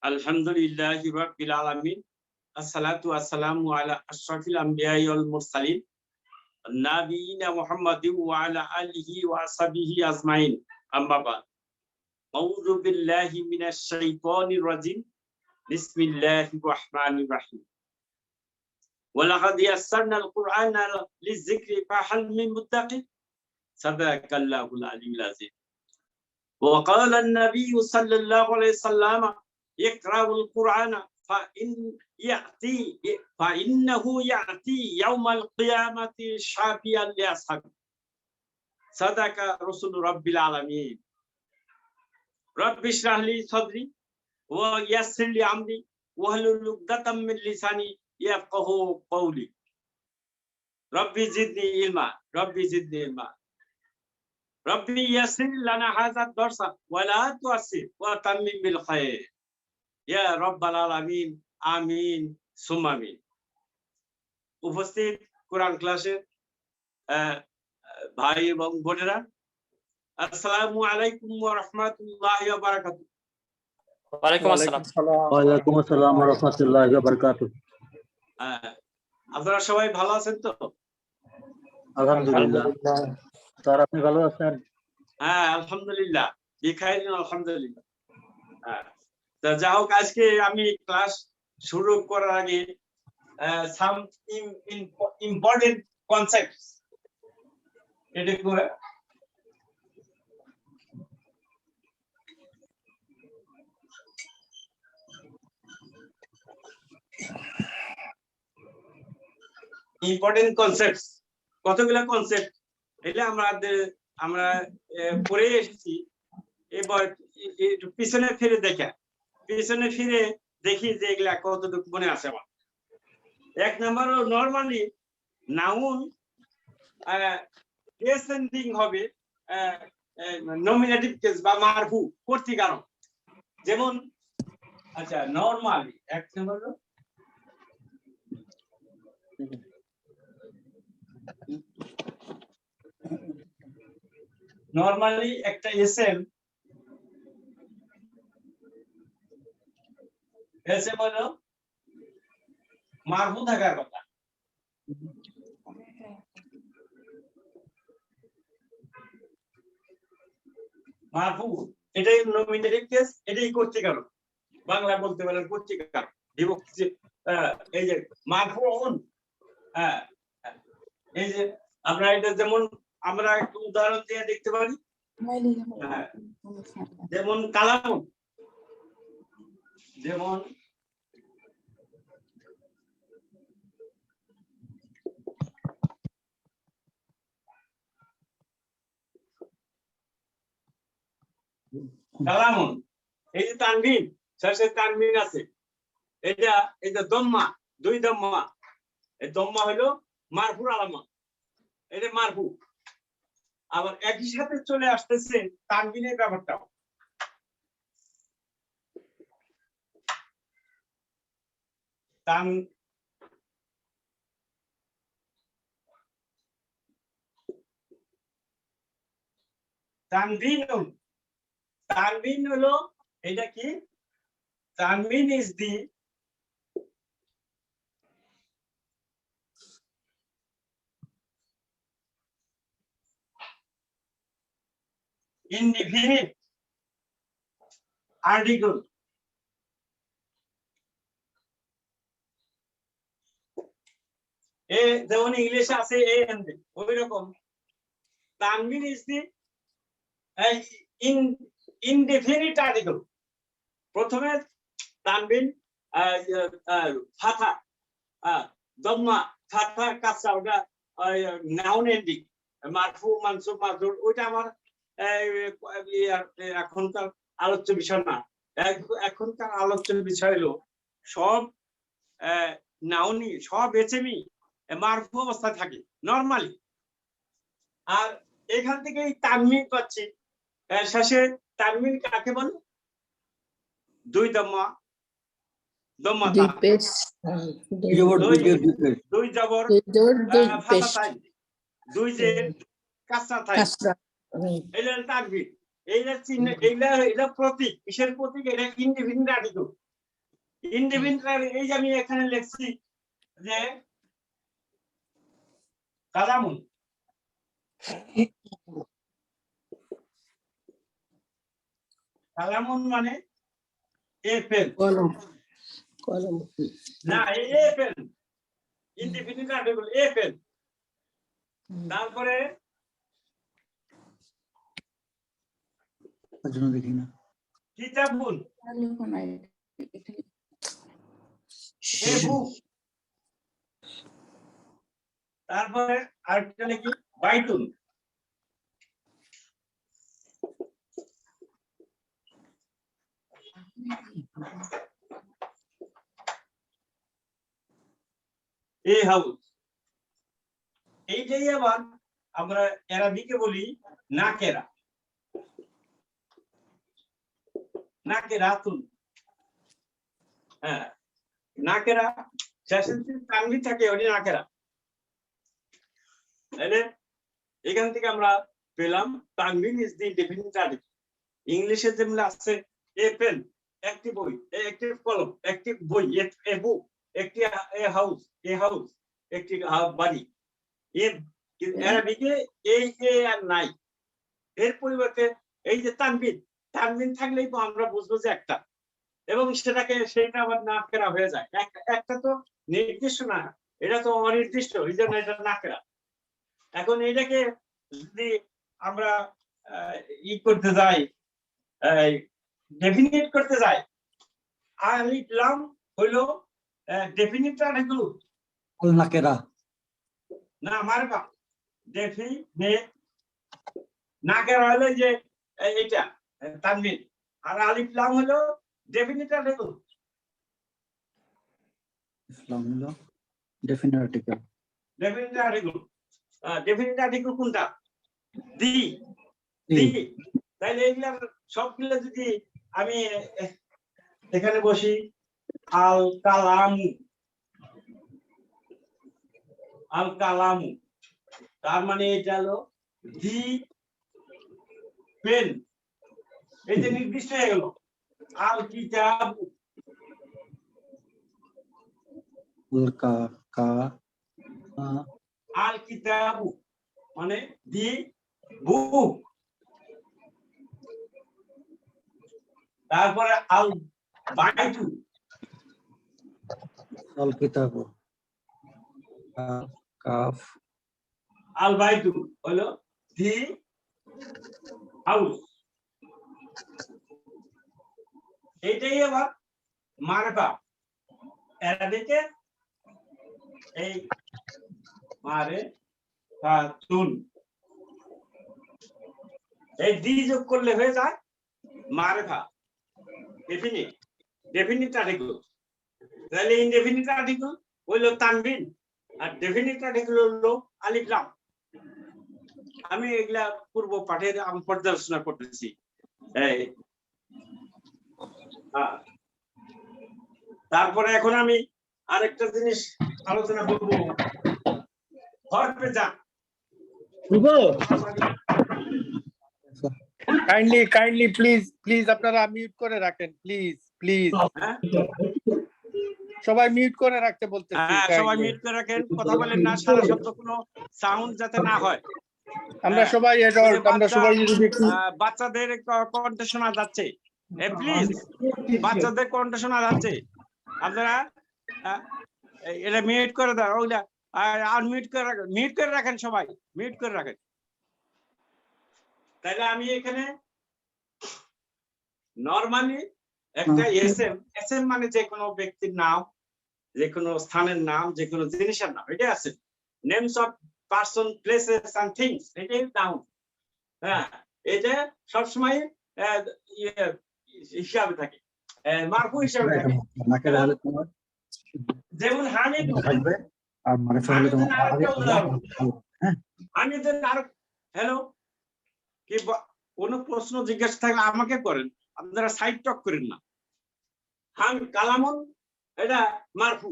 আলহামদুলিল্লাহি রাব্বিল আলামিন আসসালাতু ওয়াসসালামু আলা আশরাফিল আমবিয়াই ওয়াল মুরসালিন নাবিয়িনা মুহাম্মাদিন ওয়া আলা আলিহি ওয়া আসহাবিহি আজমাইন আম্মা বাদ আউযু বিল্লাহি মিনাশ শাইতানির রাজিম বিসমিল্লাহির রাহমানির রাহিম ওয়া লাকাদ ইয়াসসারনাল কুরআনা লিয-যিকরি ফাহাল মিন মুত্তাকিন সাদাকাল্লাহুল আলিয়্যুল আযীম ওয়া ক্বালা আন-নাবিয়্যু সাল্লাল্লাহু আলাইহি ওয়াসাল্লাম ইকরাউল কুরআনা فإنه يأتي يوم القيامة شافيا لأصحابه صدق رسول رب العالمين رب اشرح لي صدري ويسر لي أمري واحلل عقدة من لساني يفقهوا قولي ربي زدني علما ربي زدني علما ربي يسر لنا هذا الدرس ولا تعسر وتمم بالخير يا رب العالمين আমিন সুম্মা আমিন। উপস্থিত কোরআন ক্লাসের ভাই এবং বোনেরা, আসসালামু আলাইকুম ওয়া রাহমাতুল্লাহি ওয়া বারাকাতুহু। ওয়ালাইকুম আসসালাম। ওয়ালাইকুম আসসালাম ওয়া রাহমাতুল্লাহি ওয়া বারাকাতুহু। আপনারা সবাই ভালো আছেন তো? আলহামদুলিল্লাহ। স্যার আপনি ভালো আছেন? হ্যাঁ আলহামদুলিল্লাহ, বিখাইরিন আলহামদুলিল্লাহ। তো যা হোক, আজকে আমি ক্লাস শুরু করার আগে some important concepts এটুকু ইম্পর্টেন্ট কনসেপ্টস, কতগুলো কনসেপ্ট এটা আমরা পড়ে এসেছি। এবার একটু পিছনে ফিরে দেখি যে এগুলা কতটুকু মনে আছে আমার। এক নম্বর, নরমালি নাউন ডিসেন্ডিং হবে নমিনেটিভ কেস বা মারফু কর্তৃকারক। যেমন আচ্ছা, নরমালি এক নম্বর নরমালি একটা এসএম হলো মারফু থাকার কথা। মারফু এটাই নমিনেটিভ কেস, এটাই কর্তৃকারক। বাংলা বলতে পারেন কর্তৃকারক, বিভক্তি। এই যে মারফুউন, এই যে আমরা এটা যেমন আমরা একটু উদাহরণ দিয়ে দেখতে পারি। যেমন কালামুন, যেমন কালামুন, এই যে তানবিন, শেষে তানবিন আছে, এটা দম্মা, দুই দম্মা। এই দম্মা হলো মারফুর আলামত, এটা মারফু। আবার একই সাথে চলে আসতেছে তানবিনের ব্যাপারটাও। তানবিন হলো এটা কি? তানবিন ইজ দি indefinite article যেমন ইংলিশে আছে ওই রকম তানবিন ইজ দি indefinite article। প্রথমে তানবিন ফাথা, দম্মা, ফাথা, কাসরা, ওটা নাউন এন্ডিং, মারফু, মানসুব, মাজরুর। ওইটা আমার এখনকার আলোচ্য বিষয় না। এখনকার আলোচ্য বিষয় হলো সব নাউনি, সব এসএমই মারফু অবস্থায় থাকে নরমালি। আর এখান থেকে তানবিন পাচ্ছি। শেষে তানবিন কাকে বলে? দুই দম্মা, দুই জবর, দুই জের, কাসরা থাই, এটা তানবিন। এইটা চিহ্ন, এইটা প্রতীক। কিসের প্রতীক? এটা ইনডিফিনিট আর্টিকেল। ইনডিফিনিট এই যে আমি এখানে লিখছি যে কালামুন, কালামুন মানে এ পেন, কলম কলম না a pen, indefinite article a pen. তারপরে জন্য দেখি না কিতাবুন, এ বুক। তারপরে আরেকটা লিখি বাইতুন, এ হাউস। এইটাই আবার আমরা আরবিকে বলি নাকেরা, নাকেরাতুন। হ্যাঁ, নাকেরা শেষে তানবিন থাকে, ওটি নাকেরা। তাহলে এখান থেকে আমরা পেলাম তানবিন ইজ দি ডেফিনিট আর্টিকেল। ইংলিশে যেমন আছে এ পেন, একটি বই, একটি কলম, একটি বই, এ বুক, একটি এ হাউস, একটি বাড়ি। আরবিকে এই এ আর নাই, এর পরিবর্তে এই যে তানবিন, তানবিন থাকলেই তো আমরা বুঝবো যে একটা, এবং সেটা আবার নাকেরা হয়ে যায়। একটা তো নির্দিষ্ট না, এটা তো অনির্দিষ্ট, এই জন্য এটা নাকেরা। এখন এটাকে যদি আমরা করতে যাই, ডেফিনিট করতে যাই, আলিফ লাম হইলো ডেফিনিট আর্টিকেল আল নাকেরা, না মারফা। ডেফিনিট নাকেরা হলো যে এইটা তানবিন, আর আলিফ লাম হলো ডেফিনিট আর্টিকেল। ইসলাম হলো definite article. Definite article, definite article কোনটা? দি, তাইলে এগুলার সবগুলো যদি আমি এখানে বসি, আল কালামু, আল কালামু, তার মানে এটা হলো দি পেন, এই যে নির্দিষ্ট হয়ে গেল। আল কিতাবু, আল কিতাবু মানে দি বুক। তারপরে আল বাইতু, আল কিতাবু, কাফ, আল বাইতু হলো দি হাউস। এইটাই আবার মারফা, আরবিকে এই মারে ফাতুন, এই দি যোগ করলে হয়ে যায় মারফা, ডেফিনিট আর্টিকেল। তাহলে ইনডেফিনিট আর্টিকেল হইলো তানবিন, আর ডেফিনিট আর্টিকেল হলো আলিফ লাম। আমি এগুলা পূর্ব পাঠের পর্যালোচনা করতেছি। তারপরে এখন আমি আরেকটা জিনিস আলোচনা করব, হরফে যা। কাইন্ডলি প্লিজ আপনারা মিউট করে রাখেন, প্লিজ সবাই মিউট করে রাখতে বলতেছি। হ্যাঁ, সবাই মিউট করে রাখেন, কথা বলেন না, সারা শব্দ কোনো সাউন্ড যাতে না হয়। আমরা সবাই অ্যাডাল্ট, আমরা সবাই যদি একটু বাচ্চাদের কণ্ঠ শোনা যাচ্ছে, প্লিজ বাচ্চাদের কণ্ঠ শোনা যাচ্ছে, আপনারা এটা মিউট করে দাও, ওইটা আর মিউট করে রাখেন, সবাই মিউট করে রাখেন। তাইলে আমি এখানে নরমালি একটা এসএম মানে যে কোনো ব্যক্তির নাম, যে কোনো স্থানের নাম, যে কোনো জিনিসের নাম, এটা আছে। Names of person, places and things, এটাই নাউন। হ্যাঁ, এটা সবসময় হিসাবে থাকে, মারফু হিসাবে থাকে। যেমন হামিদ, আর মারফা হলে তোমার হামিদের আর হ্যালো কি কোনো প্রশ্ন জিজ্ঞাসা থাকলে আমাকে করেন, আপনারা সাইড টক করেন না। কালামুন এটা মারফু,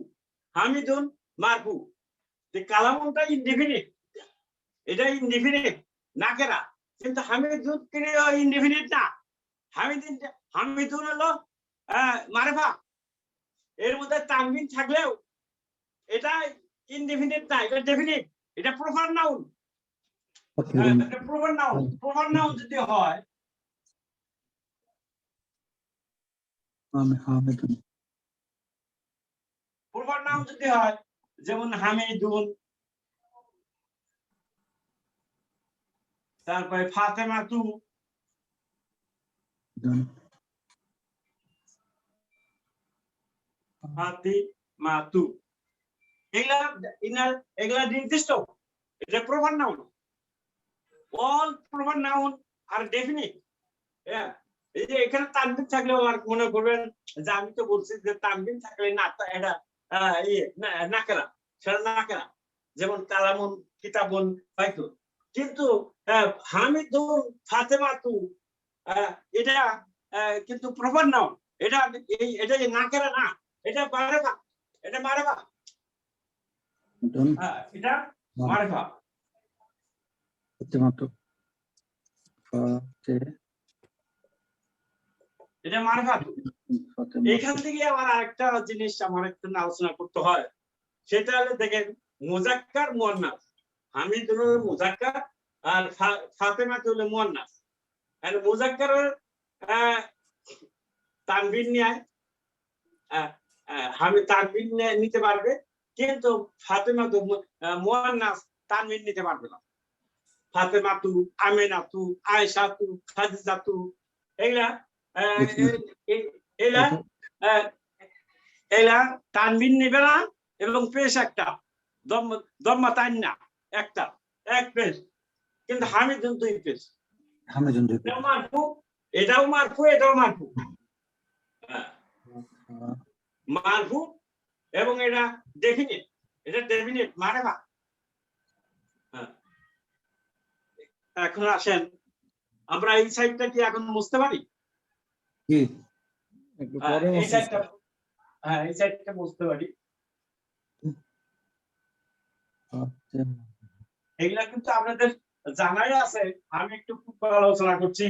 হামিদুন মারফু। কালামুনটা ইনডিফিনিট, এটা ইনডিফিনিট নাকেরা, কিন্তু হামিদুন ইনডিফিনিট না। হামিদুন হলো মারফা, এর মধ্যে তানবিন থাকলেও এটা ইনডেফিনিট না, এটা ডেফিনিট, এটা প্রপার নাউন। এটা প্রপার নাউন। প্রপার নাউন যদি হয় হামিদুন প্রপার নাউন যদি হয় যেমন হামিদুন, তারপরে ফাতেমাতু, ফাতিমাতু, এগুলা নির্দিষ্ট, এটা proper noun. All proper noun আর ডেফিনিট। এই যে এখানে তানবিন থাকলেও আর মনে করবেন যে আমি তো বলছি যে তানবিন থাকলে না এটা নাকেরা, সেটা নাকেরা, যেমন কালামুন, কিতাবুন, বাইতুন। কিন্তু হামিদুন, ফাতেমাতু এটা কিন্তু প্রপার নাউন। এটা এটা নাকেরা না, এটা মারেফা, এটা মারেফা, এটা মারেফা। এটা মারেফা। এখান থেকে আবার আরেকটা জিনিস আমার একটু আলোচনা করতে হয়, সেটা হলো দেখেন মুজাক্কার মুয়ান্নাস। হামিদুন হলো মুজাক্কার আর ফাতেমাতু হলো মুয়ান্নাস। আর মুজাক্কারের তানবিন নেয়, হামিদ তানবিন নিতে পারবে, কিন্তু ফাতেমাতু মুয়ান্নাস তানবিন নিতে পারবে না। ফাতেমাতু, আমিনাতু, আয়েশাতু, খাদিজাতু, এগুলা এলা তানবিন নিবে না, এবং পেশ একটা দম্মা তান না, একটা এক পেশ, কিন্তু হামিদুন দুই পেশ। হামিদুন এটাও মারফু, এটাও মারফু, এটাও মারফু। মারফু এবং এটা ডেফিনিট, এটা ডেফিনিট মারেফা। এখন আসেন আমরা এই সাইডটা কি এখন বুঝতে পারি? কি এই সাইডটা, এই সাইডটা বুঝতে পারি। এগুলা কিন্তু আপনাদের জানাই আছে। আমি একটু আলোচনা করছি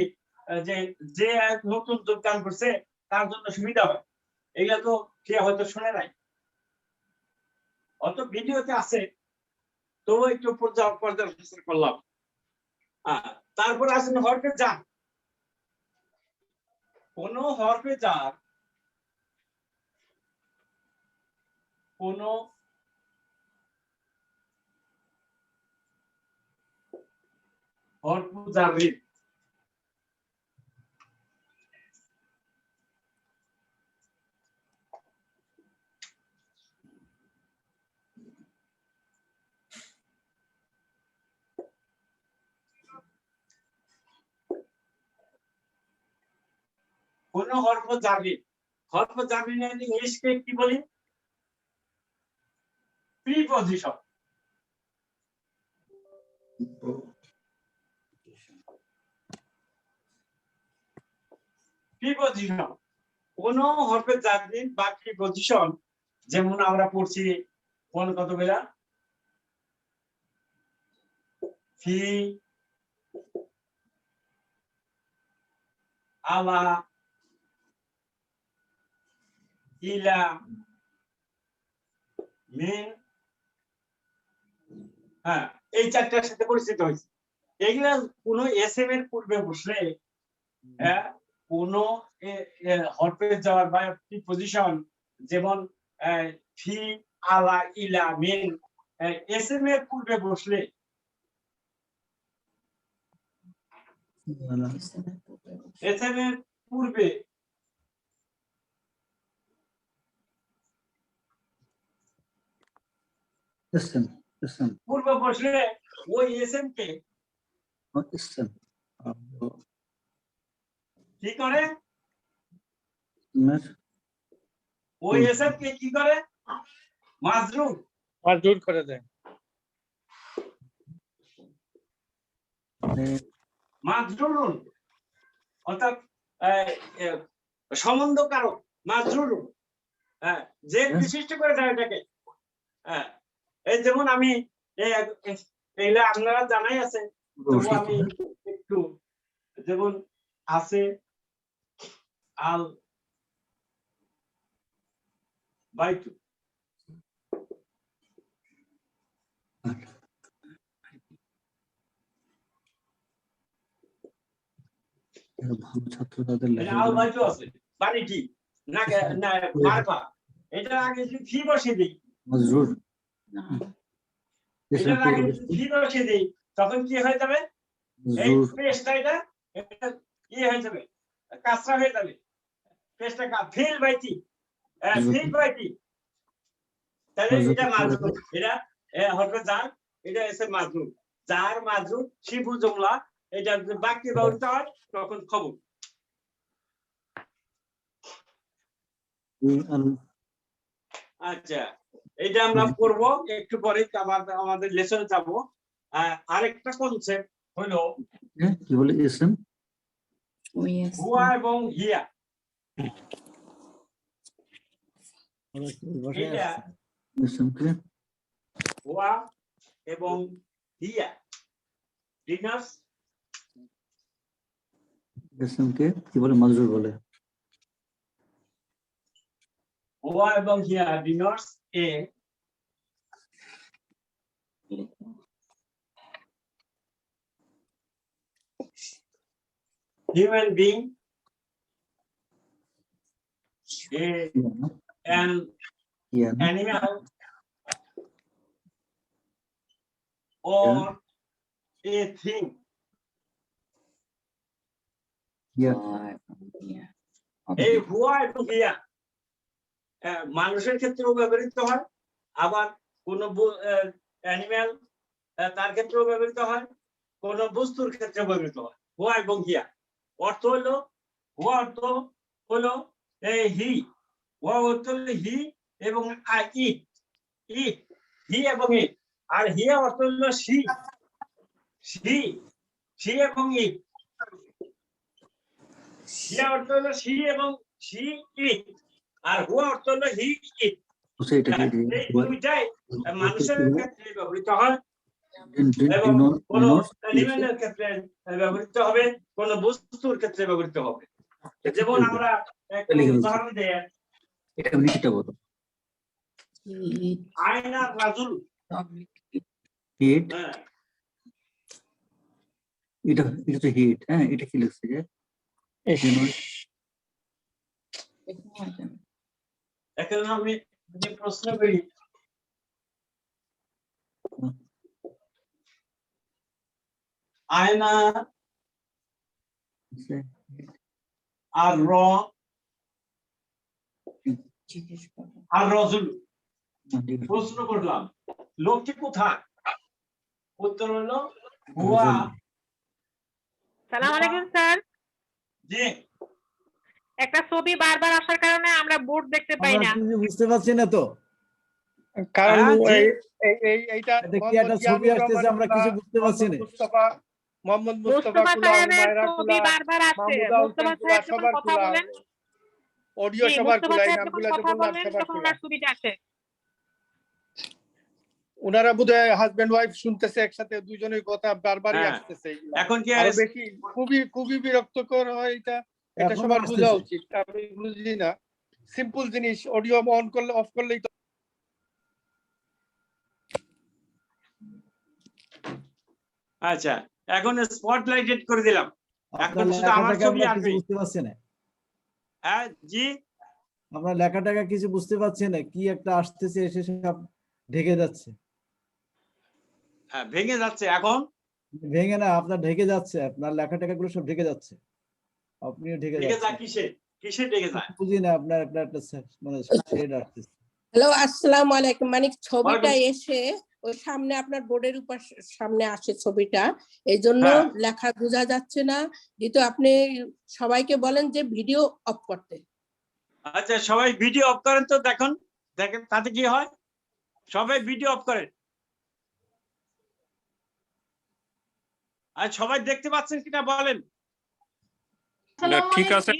যে যে নতুন যোগদান করছে তার জন্য সুবিধা হয়। এগুলা তো কে হয়তো শুনে নাই, অত ভিডিওতে আছে, তো একটু পর্যালোচনা করলাম। তারপরে আসেন হরফে জার। কোন হরফে জার, কোন হরফ জারির কোন হরফ জারির, হরফ জারির ইংলিশকে কি বলি? প্রিপজিশন। প্রিপজিশন কোন হরফে জারির বা প্রিপজিশন, যেমন আমরা পড়ছি কোন কতগুলা ফি, আলা, ইলা, মিন, এই চারটার সাথে পরিচিত হয়েছে। এগুলা কোন এসএম এর পূর্বে বসলে কোন হরফে যাওয়ার বা প্রিপজিশন, যেমন ফি, আলা, ইলা, মিন, এসএম এর পূর্বে বসলে এসএম এর পূর্বে পূর্বে বসলে ওই এসএম কে কি করে? ওই এসএম কে কি করে? মাজরুর, মাজরুর করে দেয়। মাজরুরুন অর্থাৎ সম্বন্ধকারক, মাজরুরুন, যে বিশিষ্ট করে দেয় এটাকে। এই যেমন আমি এইটা আপনারা জানাই আছে, তবু আমি একটু, যেমন আছে আল, by 2. যারা ভালো ছাত্র তাদের এটা লেখাগুলো আল by 2 আছে মানে কি না না মারফা এটা আগে যদি ফি বসিয়ে দেই মজরুর এটা আগে যদি ফি বসিয়ে দেই তখন কি হয়ে যাবে এই মজরুর পেশটা এটা হয়ে যাবে কাঁচরা হয়ে যাবে পেশটা ফিল বাই 3 ফিল বাই 3 তাহলে এটা মাজরুর এটা হবে যার এটা এসে মাজরুর যার মাজরুর শিবু জুমলা এটা যদি বাকি ব্যবহৃত হয় তখন খবর আচ্ছা এটা আমরা করব একটু পরে আমাদের লেসনে যাব আরেকটা কনসেপ্ট হলো কি বলে ইসম হুয়া এবং হিয়া এটা ইসম কে হুয়া এবং হিয়া ডিনার্স ইসম কে কি বলে মজরুর বলে হুয়া এবং হিয়া ডিনার্স a human being an animal or a thing এই হুয়া এবং হিয়া মানুষের ক্ষেত্রেও ব্যবহৃত হয় আবার কোন অ্যানিমেল তার ক্ষেত্রেও ব্যবহৃত হয় কোন বস্তুর ক্ষেত্রে ব্যবহৃত হয় হুয়া এবং হিয়া অর্থ হলো হুয়া অর্থ হলো হি হুয়া অর্থ হলো হি এবং ইট ইট হি এবং ইট আর হিয়া অর্থ হলো সি সি সি এবং ইট হিয়া অর্থ হলো সি এবং সি ইট আর হুয়া অর্থ হলো হি ইট এই দুইটাই মানুষের ক্ষেত্রে ব্যবহৃত হয় এবং কোন অ্যানিমেলের ক্ষেত্রে ব্যবহৃত হবে কোন বস্তুর ক্ষেত্রে ব্যবহৃত হবে যেমন আমরা একটা উদাহরণ দেই এটা আমি কিটা বলো আয়না রাজুল হিট এটা এটা তো হিট হ্যাঁ এটা কি লিখছে যে এখন আমি যে প্রশ্ন করি আয়না আর রজুল প্রশ্ন করলাম লোকটি কোথায় উত্তর হলো হুয়া সালাম আলাইকুম স্যার জি একটা ছবি বারবার আসার কারণে আমরা বোর্ড দেখতে পাই না বুঝতে পারছি না তো কারণ এইটা দেখি একটা ছবি আসতেছে আমরা কিছু বুঝতে পারছি না মোহাম্মদ মুস্তাফা মুস্তাফা সাহেবের ছবি বারবার আসছে মুস্তাফা সাহেব যখন কথা বলেন অডিও সবার খোলা এই নামগুলো নামগুলো কথা বললাম বলেন সবার তখন খোলা ওনার ছবিটা আসে ওনারা বোধহয় হাজবেন্ড ওয়াইফ শুনতেছে একসাথে দুইজনের কথা বারবারই আসতেছে এখন কি আরো বেশি খুবই বিরক্তকর হয় এটা এটা সবার বোঝা উচিত আমি বুঝি না সিম্পল জিনিস অডিও অন করলে অফ করলেই তো আচ্ছা এখন স্পটলাইটেড করে দিলাম এখন শুধু আমার ছবি আসবে বুঝতে পারছি না হ্যাঁ জি আমরা লেখাটাকে কিছু বুঝতে পারছি না কি একটা আসতেছে এসে সব ঢেকে যাচ্ছে হ্যাঁ ভেঙে যাচ্ছে এখন ভেঙে না আপনার ঢেকে যাচ্ছে আপনার লেখাটাকা গুলো সব ঢেকে যাচ্ছে আপনিও ঢেকে ঢেকে যায় যাচ্ছে কিসে ঢেকে যায় বুঝি না আপনার একটা মানে শেড আসতেছে হ্যালো আসসালামু আলাইকুম মানে ছবিটা এসে ওই সামনে আপনার বোর্ডের উপর সামনে আসে ছবিটা এই জন্য লেখা বোঝা যাচ্ছে না যেহেতু আপনি সবাইকে বলেন যে ভিডিও অফ করতে আচ্ছা সবাই ভিডিও অফ করেন তো দেখেন তাতে কি হয় সবাই ভিডিও অফ করেন আর সবাই দেখতে পাচ্ছেন কিনা বলেন ঠিক আছে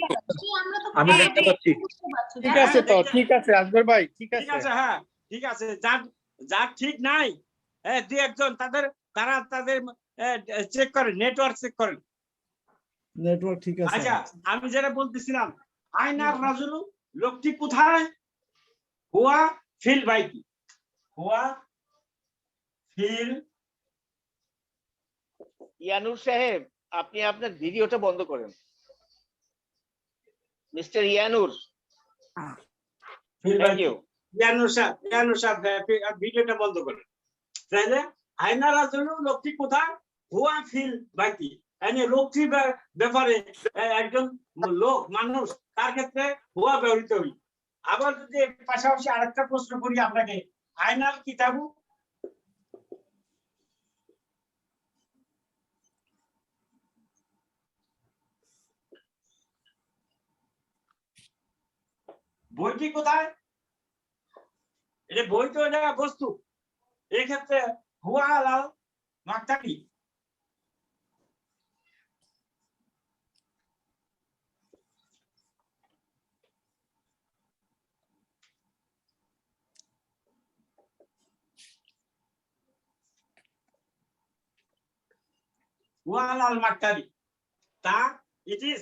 আমি দেখতে পাচ্ছি ঠিক আছে তো ঠিক আছে আসগর ভাই ঠিক আছে হ্যাঁ ঠিক আছে যার ঠিক নাই হ্যাঁ দুই একজন তারা তাদের চেক করেন নেটওয়ার্ক চেক করেন নেটওয়ার্ক ঠিক আছে আচ্ছা আমি যেটা বলতেছিলাম আয়নার রাজুল লোকটি কোথায় হুয়া ফিল বাইতি, হুয়া ফিল। ইয়ানুর সাহেব, আপনি আপনার ভিডিওটা বন্ধ করেন। মিস্টার ইয়ানুর, ফিল থ্যাংক বাইতি। ইউ। ইয়ানুর সাহেব ভিডিওটা বন্ধ করেন। তাহলে আয়না রাজুল লোকটি কোথায়? হুয়া ফিল বাইতি, মানে লোকটির ব্যাপারে একজন লোক মানুষ, তার ক্ষেত্রে হুয়া ব্যবহৃত হই। আবার যদি পাশাপাশি আরেকটা প্রশ্ন করি আপনাকে, আয়নাল কিতাবু, বইটি কোথায়? এটা বই তো এটা বস্তু, এই ক্ষেত্রে হুয়া আলাল মাকতাবি। হুয়া আলাল মাকতাবি, তা ইট ইজ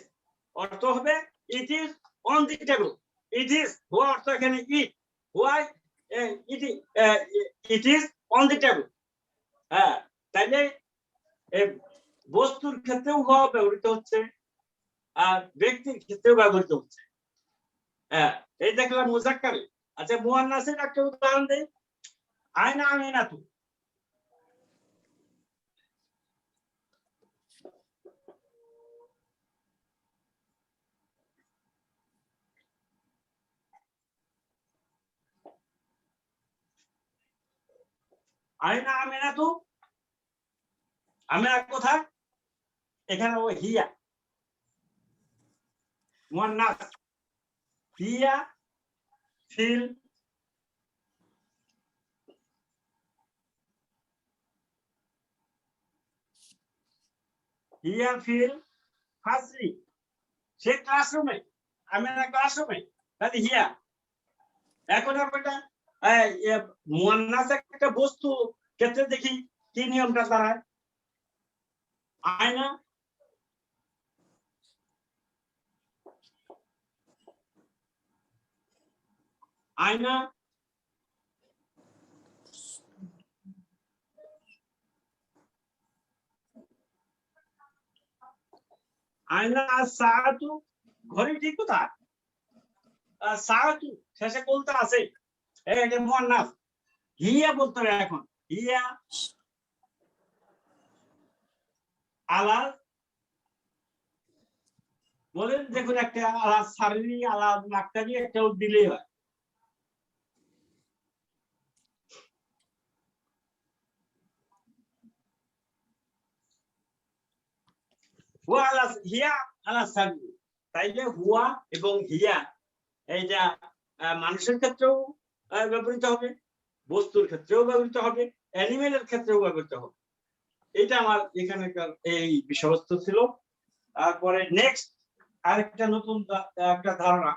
অর্থ হবে it is on the table. It is হুয়া অর্থ এখানে ইট, হুয়া it is on the table. হ্যাঁ, তাইলে বস্তুর ক্ষেত্রেও হুয়া ব্যবহৃত হচ্ছে আর ব্যক্তির ক্ষেত্রেও ব্যবহৃত হচ্ছে। হ্যাঁ, এই দেখলাম মুজাক্কারে। আচ্ছা, মুয়ান্নাসের একটা উদাহরণ দেই, আয়না আমিনাতু। আয়না আমিনাতু, আমিনা কোথায়? এখানে ও হিয়া, মুয়ান্নাস, হিয়া ফিল হিয়া ফিল ফাসলি, সে ক্লাসরুমে, আমিনা ক্লাসরুমে, তাহলে হিয়া। এখন আমরা মুয়ান্নাস একটা বস্তু ক্ষেত্রে দেখি কি নিয়মটা দাঁড়ায়। আয়না আয়না আয়না সাআতু, ঘড়িটি কোথায়? সাআতু শেষে বলতে আছে, এটা মুয়ান্নাস। হিয়া বলতে হবে এখন, হিয়া আলাল, বলেন দেখুন একটা আলাল সারি আলাল মাকতাবি একটা দিলেই হয়। হুয়া আলা হিয়া আলা সারি, তাইলে হুয়া এবং হিয়া এইটা মানুষের ক্ষেত্রেও ব্যবহৃত হবে, বস্তুর ক্ষেত্রেও ব্যবহৃত হবে, অ্যানিমেলের ক্ষেত্রেও ব্যবহৃত হবে। এটা আমার এখানকার এই বিষয়বস্তু ছিল। তারপরে নেক্সট আরেকটা নতুন একটা ধারণা।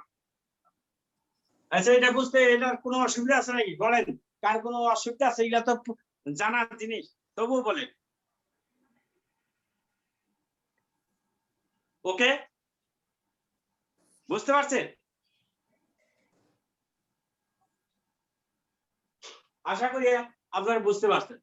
আচ্ছা, এটা বুঝতে এটার কোনো অসুবিধা আছে নাকি বলেন? কার কোনো অসুবিধা আছে? এগুলা তো জানার জিনিস, তবুও বলেন। ওকে, বুঝতে পারছেন? আশা করি আপনারা বুঝতে পারছেন।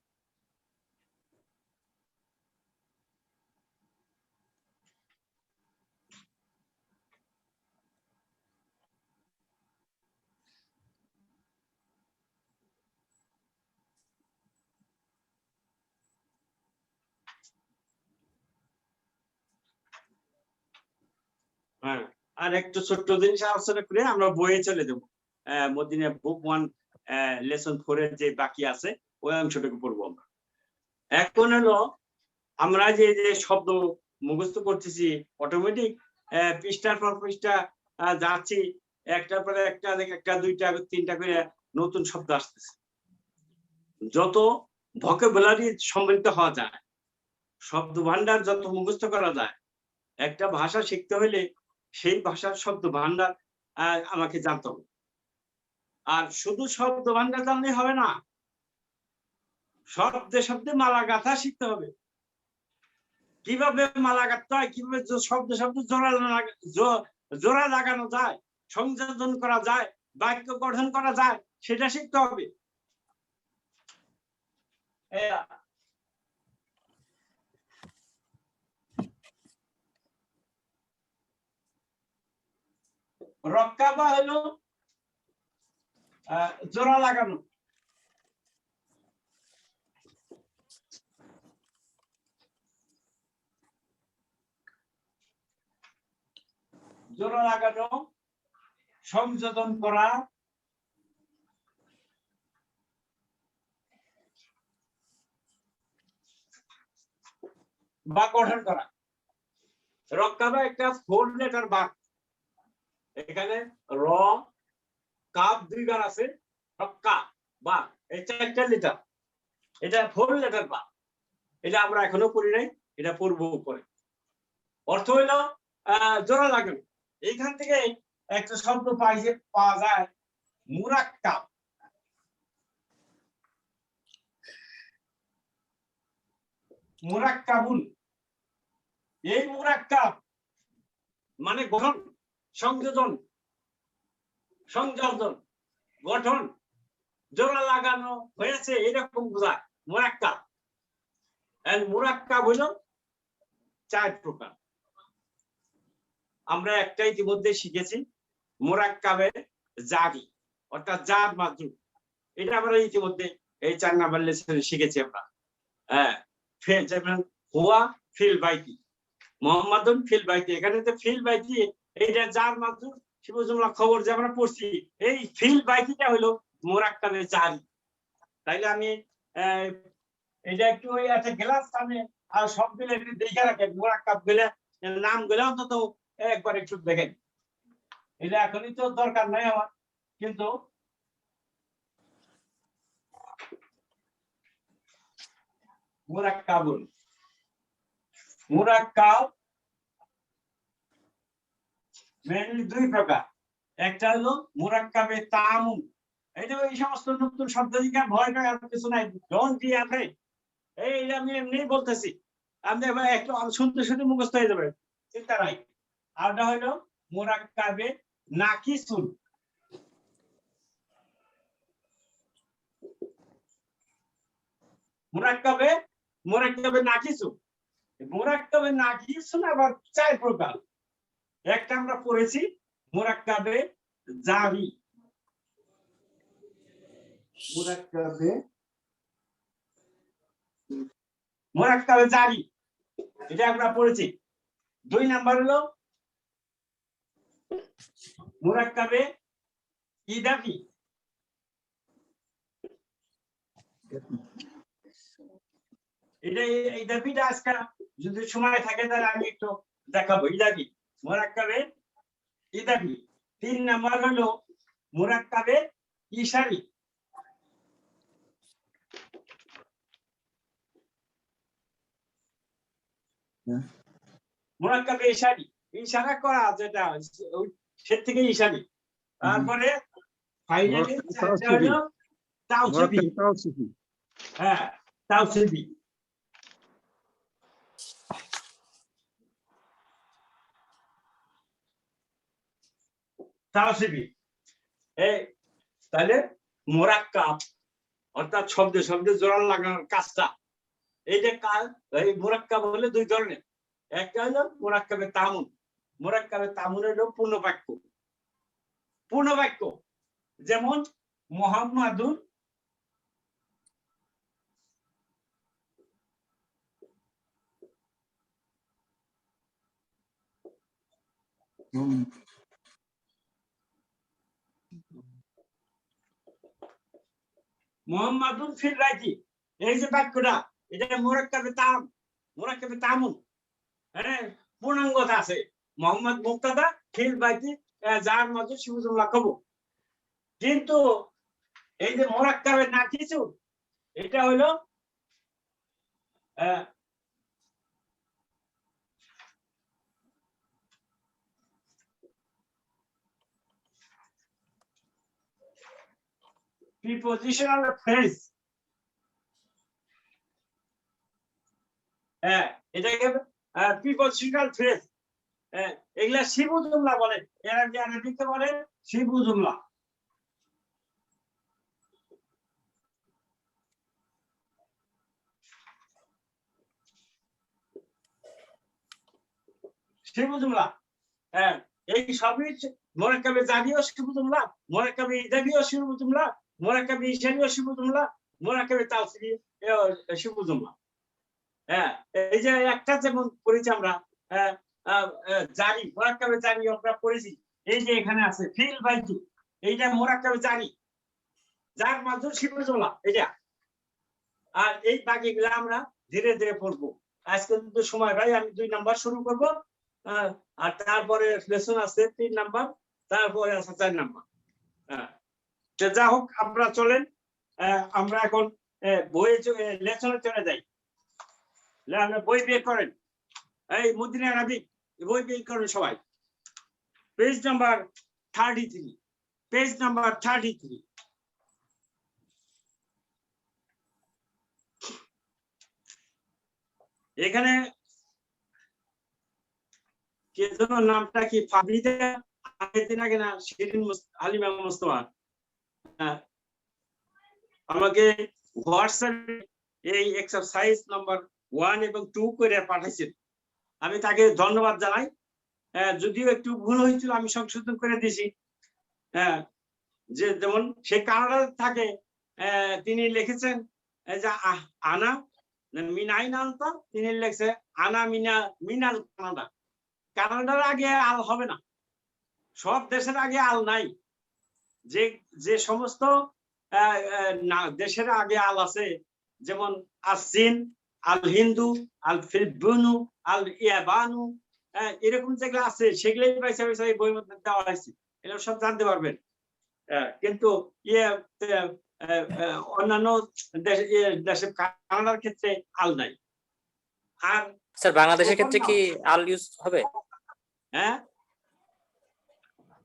হ্যাঁ, আর একটু ছোট্ট জিনিস আলোচনা করে আমরা বইয়ে চলে যাবো। মদিনা বুক 1 লেসন 4 এর যে বাকি আছে ওই অংশটুকু পড়বো আমরা। এখন হলো আমরা যে শব্দ মুখস্থ করতেছি, অটোমেটিক পৃষ্ঠার পর পৃষ্ঠা যাচ্ছি, একটার পরে একটা দুইটা তিনটা করে নতুন শব্দ আসতেছে। যত ভোকাবুলারি সমৃদ্ধ হওয়া যায়, শব্দ ভান্ডার যত মুখস্থ করা যায়, একটা ভাষা শিখতে হলে সেই ভাষার শব্দ ভান্ডার আমাকে জানতে হবে। আর শুধু শব্দ ভান্ডার জানলে হবে না, শব্দে শব্দে মালা গাঁথা শিখতে হবে। কিভাবে মালা গাঁথতে হয়, কিভাবে শব্দ শব্দ জোড়া লাগানো যায়, সংযোজন করা যায়, বাক্য গঠন করা যায় সেটা শিখতে হবে। রক্কাবা হলো জোড়া লাগানো। জোড়া লাগানো, সংযোজন করা, বা গঠন করা। রক্কাবা একটা 4 লেটার বাক্য। এখানে র কাপ 2 বার আছে, রক্কা বা এই 4টা লেটার, এটা 4 লেটার বাক্য। এটা আমরা এখনো পড়ি নাই, এটা পড়বো পরে। অর্থ হইলো জোড়া লাগানো। এইখান থেকে একটা শব্দ পাওয়া যায় মুরাক্কাব। মুরাক্কাবুন, এই মুরাক্কাব মানে গঠন, সংযোজন, সংযোজন, গঠন, জোড়া লাগানো হয়েছে এরকম বোঝায় মুরাক্কাব। মুরাক্কাব হলো 4 প্রকার। আমরা একটা ইতিমধ্যে শিখেছি, মুরাক্কাবে জারি অর্থাৎ জার মাজরুর। এটা আমরা ইতিমধ্যে এই 4 নাম্বার লেসনে শিখেছি আমরা। যেমন হুয়া ফিল বাইতি, মুহাম্মাদুন ফিল বাইতি। এখানে তো ফিল বাইতি এইটা জার মাজরুর শিবু জুমলা খবর যে আমরা পড়ছি, এই ফিল বাইতিটা হলো মুরাক্কাবে জারি। তাইলে আমি এটা একটু ওই একটা গ্লাস সামনে আর সব গুলো একটু দেখে রাখেন, মুরাক্কাব গুলো নাম গুলো অন্তত একবার একটু দেখেন। এটা এখনই তো দরকার নাই আমার, কিন্তু মুরাক্কাবুন, মুরাক্কাব মেইনলি 2 প্রকার। একটা হলো মুরাক্কাবে তামুম। এটা এই সমস্ত নতুন শব্দ দিকে ভয় পাওয়ার কিছু নাই, ডোন্ট বি অ্যাফ্রেড। এই আমি এমনি বলতেছি, আপনি একটু শুনতে শুনতে মুখস্থ হয়ে যাবে, চিন্তা নাই। আরটা হলো মুরাক্কাবে নাকিসুন। মুরাক্কাবে নাকিসুন। মুরাক্কাবে নাকিসুন আবার 4 প্রকার। একটা আমরা পড়েছি মুরাক্কাবে জারি। মুরাক্কাবে জারি এটা আমরা পড়েছি। 2 নাম্বার হলো মুরাক্কাবে ইদাফি। এটা ইদাফিটা আজকে যদি সময় থাকে তাহলে আমি একটু দেখাবো। ইদাফি, মুরাক্কাবে ইদাফি। 3 নাম্বার হলো মুরাক্কাবে ইশারি। মুরাক্কাবে ইশারি, ইশারা করা যেটা সে থেকে ইশারি। তারপরে ফাইনালি হলো তাওসিফি। হ্যাঁ, তাওসিফি। তাওসিফি তাহলে মুরাক্কাব অর্থাৎ শব্দে শব্দে জোড়া লাগানোর কাজটা, এই যে কাজ। এই মুরাক্কাব হলে 2 ধরনের। একটা হলো মুরাক্কাবে তামুন। মুরাক্কাবে তামুন হলো পূর্ণ বাক্য। পূর্ণ বাক্য যেমন মুহাম্মাদুন মুহাম্মাদুন ফিল বাইতি। এই যে বাক্যটা, এটা মুরাক্কাবে তামুন। হ্যাঁ, পূর্ণাঙ্গতা আছে। মুহাম্মদ মুবতাদা, ফিল বাইতি জার মাজরুর শিবু জুমলা খবর। কিন্তু এই যে মুরাক্কাবে নাকিসুন, এটা হলো prepositional phrase। এটাকে প্রিপজিশনাল ফ্রেজ। এগুলা শিবু জুমলা বলে, আরবিতে বলে শিবু জুমলা। শিবু জুমলা। হ্যাঁ, এই সবই মোরাক্কাবে জারিও শিবু জুমলা, মোরাক্কাবে ইদাবিও শিবু জুমলা, মোরাক্কাবে ইশারিও শিবু জুমলা, মোরাক্কাবে তাওসিলি শিবু জুমলা। হ্যাঁ, এই যে একটা যেমন পড়েছি আমরা জারি, মোরাক্কাবে জারি আমরা পড়েছি, এই যে এখানে আছে ফিল বাইতু, এইটা মোরাক্কাবে জারি, যার মাধ্যমে শিবু জুমলা এটা। আর এই বাকিগুলো আমরা ধীরে ধীরে পড়বো। আজকে কিন্তু সময় ভাই, আমি 2 নাম্বার শুরু করব, আর তারপরে লেসন আছে 3 নাম্বার, তারপরে আছে 4 নাম্বার। যা হোক, আমরা চলেন, আমরা এখন বইয়ে লেসনে চলে যাই। বই বের করেন, এই মুদ্রিন আরবিক বই বের করেন সবাই। Page number 33, page number 33। এখানে কে যেন নামটা কি, ফাবিদা আগের আগে না শিরিন হালিমা মুস্তফা, আমাকে হোয়াটসঅ্যাপে এই এক্সারসাইজ নাম্বার 1 এবং 2 করে পাঠাইছেন। আমি তাকে ধন্যবাদ জানাই। যদিও একটু ভুল হয়েছিল, আমি সংশোধন করে দিয়েছি। যে যেমন সে কানাডা থাকে, তিনি লিখেছেন যে আনা মিনাইন আনতা, তিনি লিখছে আনা মিনাল কানাডা। কানাডার আগে আল হবে না, সব দেশের আগে আল নাই। যে সমস্ত দেশের আগে আল আছে, যেমন আসিন, আল হিন্দু, আল ফিলিপিনো, আল ইয়াবানু, এরকম যেগুলো আছে সেগুলোই পয়সা পয়সা এই বইয়ের মধ্যে দেওয়া হয়েছে, এগুলো সব জানতে পারবেন। কিন্তু অন্যান্য দেশে কানাডার ক্ষেত্রে আল নাই। আর স্যার বাংলাদেশের ক্ষেত্রে কি আল ইউজ হবে? হ্যাঁ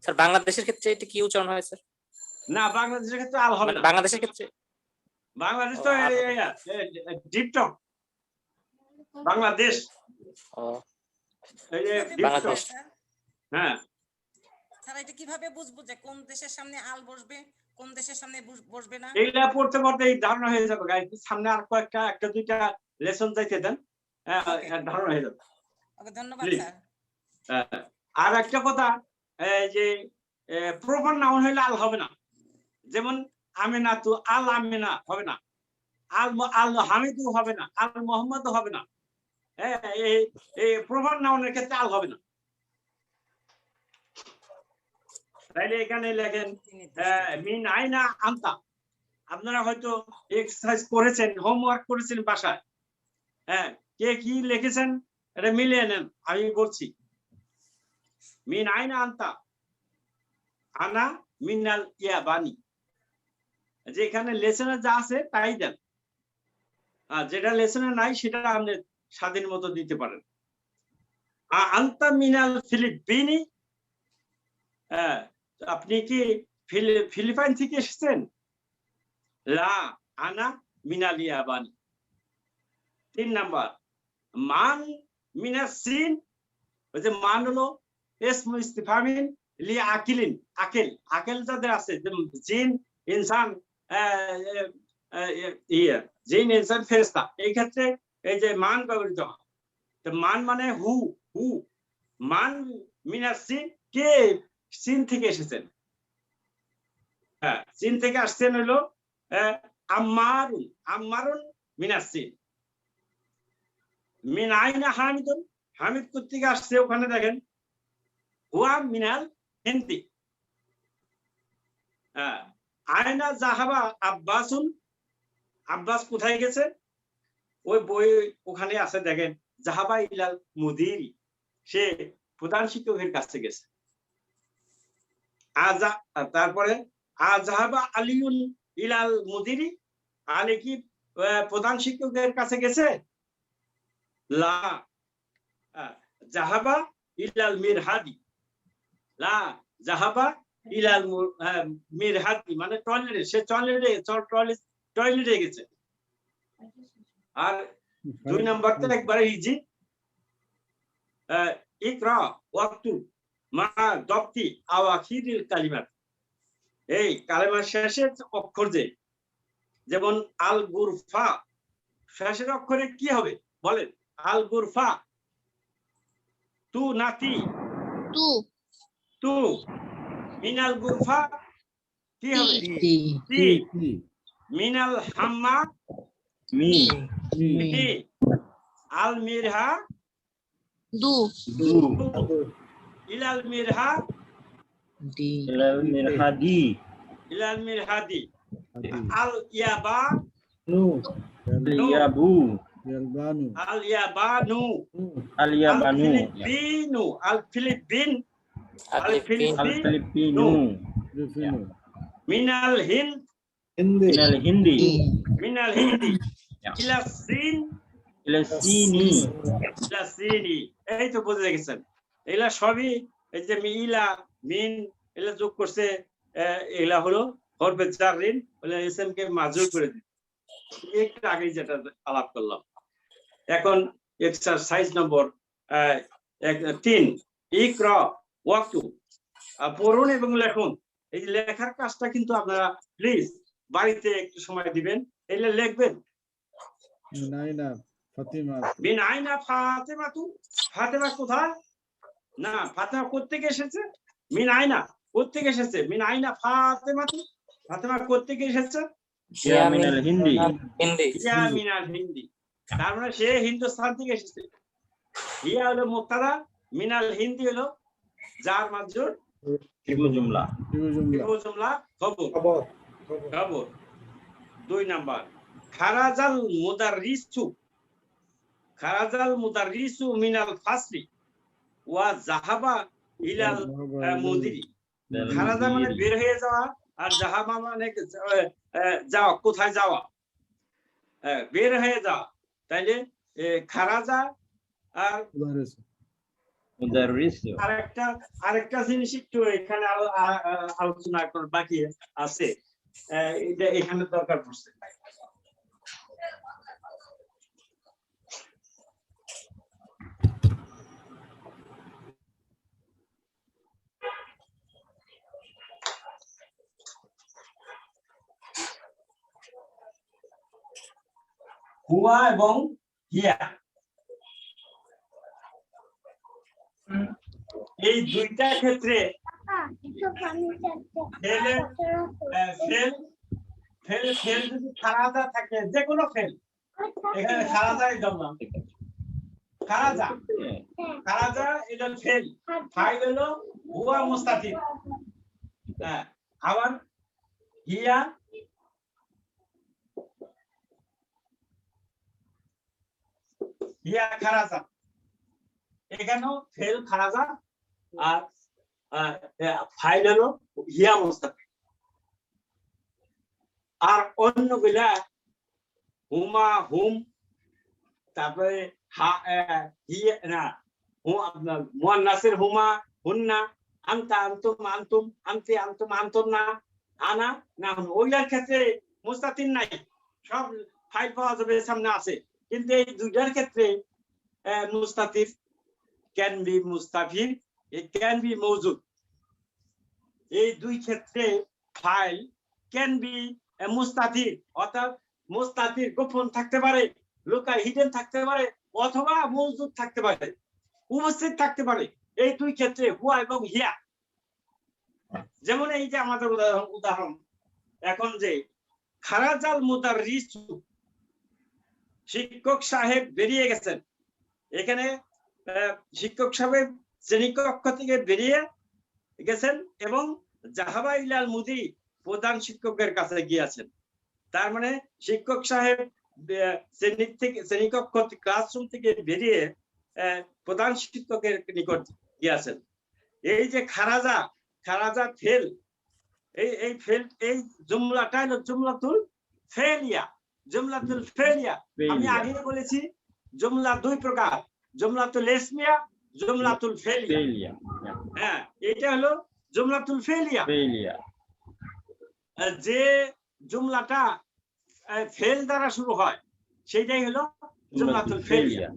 স্যার বাংলাদেশের ক্ষেত্রে এটা কি উচ্চারণ হয় স্যার? না, বাংলাদেশের ক্ষেত্রে আল হবে না। বাংলাদেশের ক্ষেত্রে, বাংলাদেশ তো ডিপটক বাংলাদেশ, এই যে বাংলাদেশ। হ্যাঁ স্যার এটা কিভাবে বুঝবো যে কোন দেশের সামনে আল বসবে, কোন দেশের সামনে বসবে না? এইটা পড়তে পড়তে এই ধারণা হয়ে যাবে গাইস। সামনে আর কয়েকটা 1-2টা লেসন যাইতে দেন, ধারণা হয়ে যাবে। ওকে, ধন্যবাদ স্যার। আর একটা কথা, যে প্রপার নাউন হইলে আল হবে না। যেমন আমিনা তু, আল আমিনা হবে না, আল হামিদু হবে না, আল মোহাম্মদ হবে না। এই প্রপার নাউনের ক্ষেত্রে আল হবে না। তাইলে এখানে লেখেন মিন আইনা আনতা। আপনারা হয়তো এক্সারসাইজ করেছেন, হোমওয়ার্ক করেছেন বাসায়। কে কি লিখেছেন এটা মিলিয়ে নেন, আমি বলছি। মিন আইনা আনতা, আনা মিনাল ইয়াবানি। যে এখানে লেসনে যা আছে তাই দেন, আর যেটা লেসনে নাই সেটা আপনি স্বাধীন মতো দিতে পারেন। আনতা মিনাল ফিলিপিনি, আপনি কি ফিলিপাইন থেকে এসেছেন? লা আনা মিনাল ইয়াবানি। 3 নাম্বার, মান মিনাস সিন। ওই যে মান হলো ইসমু ইস্তিফামিন লি আকিলিন, আকেল, আকেল যাদের আছে, জিন ইনসান, জিন ইনসান ফেরেশতা, এই ক্ষেত্রে এই যে মান ব্যবহৃত হয়। তো মান মানে হু, মান মিনাস সিন, কে সিন থেকে এসেছেন? সিন থেকে আসছেন হলো আম্মারুন, আম্মারুন মিনাস সিন। মিন আইনা হামিদুন, হামিদ থেকে আসছে, ওখানে দেখেন হুয়া মিনাল হিন্দি। আয়না জাহাবা আব্বাসুন, আব্বাস কোথায় গেছে? ওই বই ওখানে আছে, দেখেন জাহাবা ইলাল মুদিরি, সে প্রধান শিক্ষকের কাছে গেছে। তারপরে আজাহাবা আলিউল ইলাল মুদিরি, আলী কি প্রধান শিক্ষকের কাছে গেছে? লা জাহাবা ইলাল মিরহাদি, লা জাহাবা ইলাল মিরহাদি মানে টয়লেটে, সে টয়লেটে গেছে। আর 2 নাম্বারটা একবারে ইজি, ইকরা ওয়াক্তু মা দপ্তি আওয়াখিরিল কালিমাত। এই কালেমার শেষের অক্ষর যেমন আল গুরফা, শেষের অক্ষরে কি হবে বলেন? আল গুরফা তু নাতি তু তু মিনাল গুরফা কি হবে টি তি টি মিনাল হাম্মা মি মি আল মিরহা দু দু ইলাল মিরহা দি ইলাল মিরহাদি আল ইয়াবা নু নু ইয়ালবানু আল ইয়াবানু আল আল ফিলিপিনু আল ফিলিপিন আল ফিলিপিনু রিফিনু মিনাল হিন্দ হিন্দি মিনাল হিন্দি ইলা সিন ইলা সিনি এই তো বুঝে গেছেন এগুলা সবই এই যে মিলা মিন এগুলা যোগ করছে এগুলা হলো হরফে জাররিন বলে এসএম কে মাজরুর করে দিই একটু আগে যেটা আলাপ করলাম এখন এক্সারসাইজ নম্বর 3 ইকরা ওয়াক্তু পড়ুন এবং লিখুন এই যে লেখার কাজটা কিন্তু আপনারা প্লিজ বাড়িতে একটু সময় দিবেন এগুলা লিখবেন নাইনা ফাতিমা বিন আইনা ফাতেমাতু ফাতেমা কোথায় না ফাতেমা কোত্থেকে এসেছে মিন আইনা কোত্থেকে এসেছে মিন আইনা ফাতেমাতু ফাতেমা কোত্থেকে এসেছে হিন্দি ইয়া মিনাল হিন্দি তার মানে সে হিন্দুস্তান থেকে এসেছে ইয়া হলো মুবতাদা মিনাল হিন্দি হলো যার মাজরুর জুমলা জুমলা খবর খবর 2 নাম্বার খারাজাল মুদাররিসু মিনাল ফাসলি ওয়া যাহাবা ইলাল মুদিরি খারাজা মানে বের হয়ে যাওয়া আর যাহাবা মানে যাওয়া কোথায় যাওয়া বের হয়ে যাওয়া তাইলে খারাজা আর আরেকটা জিনিস একটু এখানে আলোচনা করার বাকি আছে এটা এখানে দরকার পড়ছে হুয়া এবং হিয়া এই দুইটা ক্ষেত্রে ফেল যদি খারাজা থাকে যে কোনো ফেল এখানে খারাজাই ধরলাম খারাজা এটা ফেল ফাইল হলো হুয়া মুস্তাতির আবার হিয়া খারাজা এখানেও ফেল খারাজা আর ফাইল হলো হিয়া মুস্তাফিজ আর অন্যগুলা হুমা হুম তারপরে হিয়া না আপনার মুয়ান্নাসের হুমা হুন্না আনতা আনতুম আনতুম আনতে আনতুম আনতুম না আনা না ওইটার ক্ষেত্রে মুস্তাতির নাই সব ফাইল পাওয়া যাবে সামনে আছে কিন্তু এই দুইটার ক্ষেত্রে মুস্তাতির ক্যান বি মুস্তাফির ক্যান বি মওজুদ এই দুই ক্ষেত্রে ফাইল ক্যান বি মুস্তাতির অর্থাৎ মুস্তাতির গোপন থাকতে পারে লুকায় হিডেন থাকতে পারে অথবা মওজুদ থাকতে পারে উপস্থিত থাকতে পারে এই দুই ক্ষেত্রে হুয়া এবং হিয়া যেমন এই যে আমাদের উদাহরণ এখন যে খারাজাল মুদাররিসু শিক্ষক সাহেব বেরিয়ে গেছেন এখানে শিক্ষক সাহেব শ্রেণীকক্ষ থেকে বেরিয়ে গেছেন এবং জাহাবা ইলাল মুদি প্রধান শিক্ষকের কাছে গিয়েছেন তার মানে শিক্ষক সাহেব শ্রেণীকক্ষ ক্লাসরুম থেকে বেরিয়ে প্রধান শিক্ষকের নিকট গিয়েছেন এই যে খারাজা ফেল এই ফেল এই জুমলাটা হলো জুমলাতুল ফেলিয়া আমি আগে বলেছি জুমলা দুই প্রকার জুমলাতুল ইসমিয়া জুমলাতুল ফেলিয়া হ্যাঁ এটা হলো জুমলাতুল ফেলিয়া যে জুমলাটা ফেল দ্বারা শুরু হয় সেটাই হলো জুমলাতুল ফেলিয়া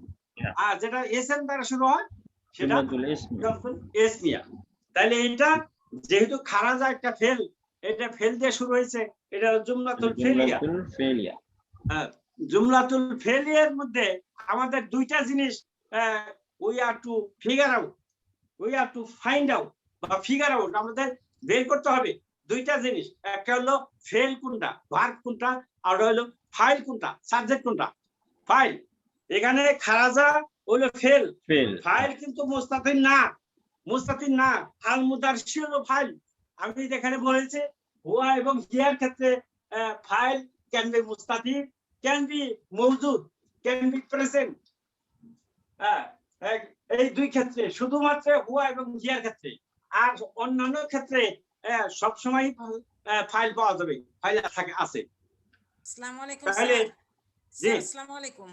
আর যেটা এসএম দ্বারা শুরু হয় সেটা জুমলাতুল ইসমিয়া তাহলে এটা যেহেতু খারাজা একটা ফেল এটা ফেল দিয়ে শুরু হয়েছে এটা জুমলাতুল ফেলিয়া জুমলাতুল ফেলিয়ার মধ্যে আমাদের দুইটা জিনিস we have to figure out, we have to find out বা ফিগার আউট, আমাদের বের করতে হবে দুইটা জিনিস, একটা হলো ফেল কোনটা, ভার্ব কোনটা, আর হলো ফাইল কোনটা, সাবজেক্ট কোনটা। ফাইল এখানে খারাজা হলো ফেল, ফাইল কিন্তু মুস্তাতির না, মুস্তাতির না, আল মুদাররিস হলো ফাইল। আমি এখানে বলেছি হুয়া এবং হিয়ার ক্ষেত্রে ফাইল ক্যান বি মুস্তাতির, ক্যান বি মওজুদ, ক্যান বি প্রেজেন্ট। এই দুই ক্ষেত্রে, শুধুমাত্র হুয়া এবং হিয়ার ক্ষেত্রে, আর অন্যান্য ক্ষেত্রে সব সময় ফাইল পাওয়া যাবে, ফাইল থাকে আছে। আসসালামু আলাইকুম তাহলে স্যার। জি আসসালামু আলাইকুম।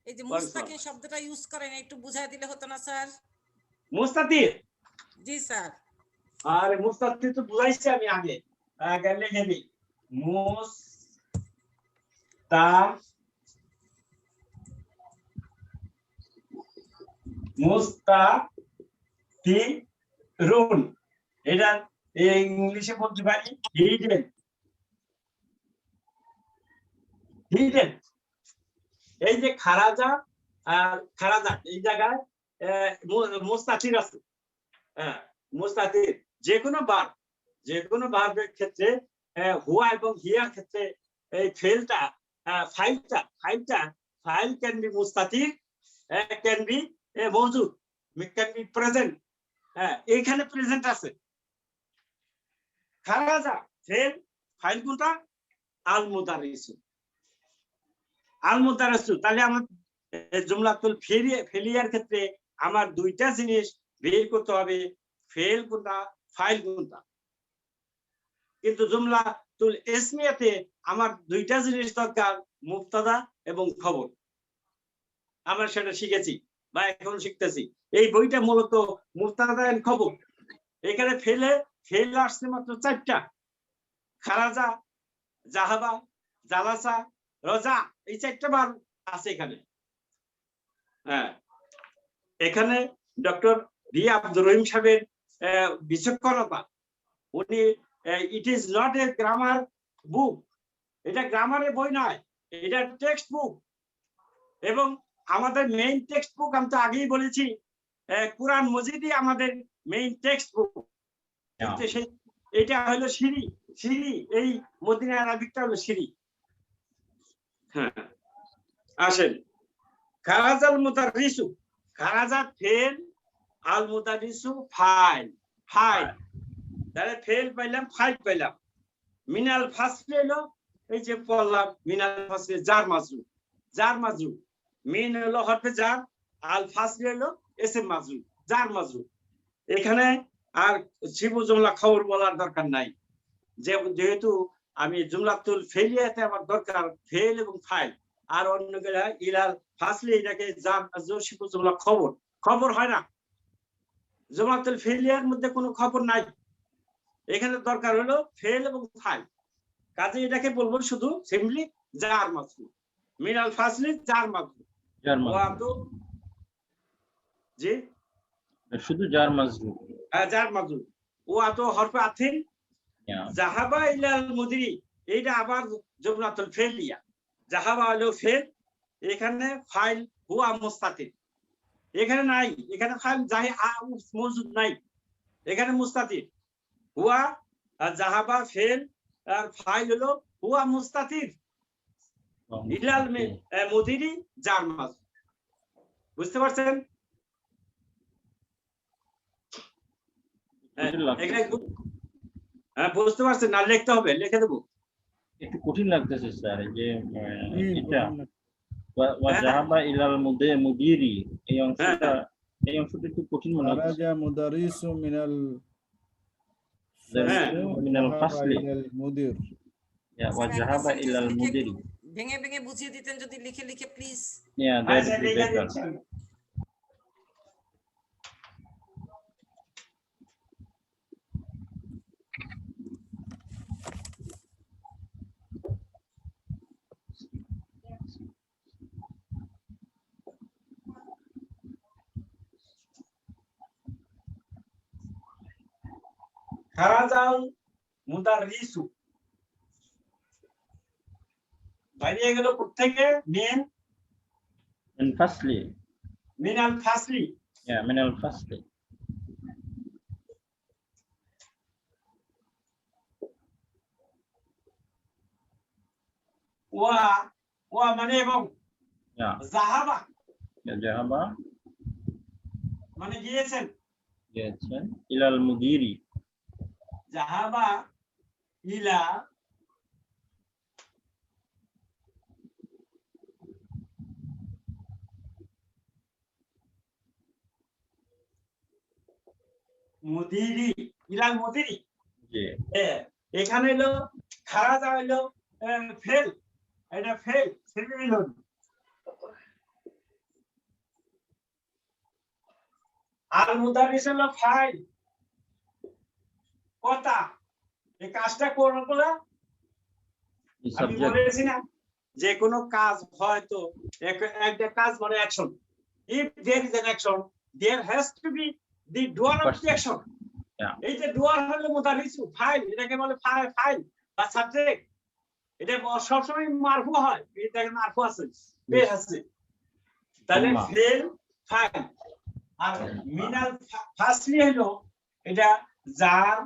এই যে মুস্তাকিম শব্দটা ইউজ করেন, একটু বুঝাই দিলে হতো না স্যার? মুস্তাতির, জি স্যার। আরে মুস্তাতির তো বুঝাইছি আমি আগে, লিখে দিই মুস্তাতিরুন, এটা ইংলিশে বলতে পারি হিডেন, হিডেন। এই যে খারাজা, খারাজা এই জায়গায় মুস্তাতির আছে, মুস্তাতির যে কোনো ভার্বের ক্ষেত্রে হুয়া এবং হিয়ার ক্ষেত্রে এই ফেলটা, ফাইল ক্যান বি মুস্তাতির, ক্যান বি মওজুদ, ক্যান বি প্রেজেন্ট। এইখানে প্রেজেন্ট আছে। খারাজা ফেল, ফাইল কোনটা, আল মুদাররিসু, আল মুদাররিসু। তাহলে আমার জুমলাতুল ফেলিয়ার ক্ষেত্রে আমার দুইটা জিনিস বের করতে হবে, ফেল কোনটা, ফাইল কোনটা। কিন্তু জুমলাতুল ইসমিয়াতে আমার দুইটা জিনিস দরকার, মুবতাদা এবং খবর। আমরা সেটা শিখেছি বা এখন শিখতেছি। এই বইটা মূলত মুবতাদা এন্ড খবর। এখানে ফেল আসছে মাত্র 4টা, খারাজা, জাহাবা, জালাসা, রজা, এই 4টা বার আছে এখানে। এখানে ডক্টর বি আব্দুর রহিম সাহেবের বিচক্ষণতা, উনি it is not a grammar book, এটা গ্রামারের বই নয়, এটা টেক্সট বুক। এবং আমাদের মেইন টেক্সট বুক, আমি তো আগেই বলেছি কুরআন মজিদই আমাদের মেইন টেক্সট বুক। এটা হলো সিরি, এই মদিনা আরবিকটা হলো সিরি। হ্যাঁ, আসেন খারাজাল মুদাররিসু, খারাজা ফেল, আল মুদাররিসু ফাইল, তাহলে ফেল পাইলাম, ফাইল পাইলাম। মিনাল ফাসলি হলো এই যে পড়লাম, মিনাল ফাসলি জার মাজরুর, মিন হলো হরফে জার, আল ফাসলি হলো ইসম মাজরুর, জার মাজরুর। এখানে আর শিবু জুমলা খবর বলার দরকার নাই, যেহেতু আমি জুমলাতুল ফেলিয়াতে আমার দরকার ফেল এবং ফাইল, আর অন্য ইলাল ফাসলি এটাকে জার মাজরুর, শিবু জুমলা খবর হয় না। জুমলাতুল ফেলিয়ার মধ্যে কোনো খবর নাই, এখানে দরকার হলো ফেল এবং ফাইল। কাজে এটাকে বলবো শুধু সিম্পলি জার মাজরুর, মিনাল ফাসলি জার মাজরুর, জি শুধু জার মাজরুর, জার মাজরুর। ও আত হরফে আতিন, জাহাবা ইলাল মুদিরি, এইটা আবার জুমলাতুল ফেলিয়া। জাহাবা হলো ফেল, এখানে ফাইল হুয়া মুস্তাতির, এখানে নাই, এখানে ফাইল মওজুদ নাই, এখানে মুস্তাতির। হুয়া আর জাহাবা ফেল, আর ফাইল হলো হুয়া মুস্তাতির, ইলাল মুদিরি জার মাজরুর। বুঝতে পারছেন? বুঝতে পারছেন না? লিখতে হবে, লিখে দেবো। একটু কঠিন লাগতেছে স্যার, যে এটা ওয়া জাহাবা ইলাল মুদিরি, এই অংশটা একটু কঠিন মনে হচ্ছে। খারাজা মুদাররিসু মিনাল ফাসলি মুদির, ওয়া জাহাবা ইলাল মুদিরি। ভেঙে বুঝিয়ে দিতেন যদি লিখে প্লিজ। খারাজাল মুদাররিসু বাইরে গেল কোথেকে? মিনাল ফাসলি, Yeah, min al-fasli. ওয়া মানে এবং Yeah, জাহাবা ya jahaba মানে গিয়েছেন, giyechen ilal mudiri. জাহাবা ইলা মুদিরি, ইলাল মুদিরি। Ji. এখানে হলো খারাজা হলো ফেল, এটা ফেল ছেড়ে দিল। আর মুদারিস হলো ফাইল, কথা। এই কাজটা করবো না, The আমি subject. বলেছি না যে কোনো কাজ হয়তো একটা কাজ মানে action. If there is an action, there has to be the doer of the action. Yeah. এই যে doer হলো মুদারিসু, ফাইল, এটাকে বলে ফাইল বা সাবজেক্ট। এটা সবসময় মারফু হয়, এটা মারফু আছে, পেশ আছে। তাহলে আম্মা। ফেল ফাইল আর মিনাল ফাসলি হলো এটা যার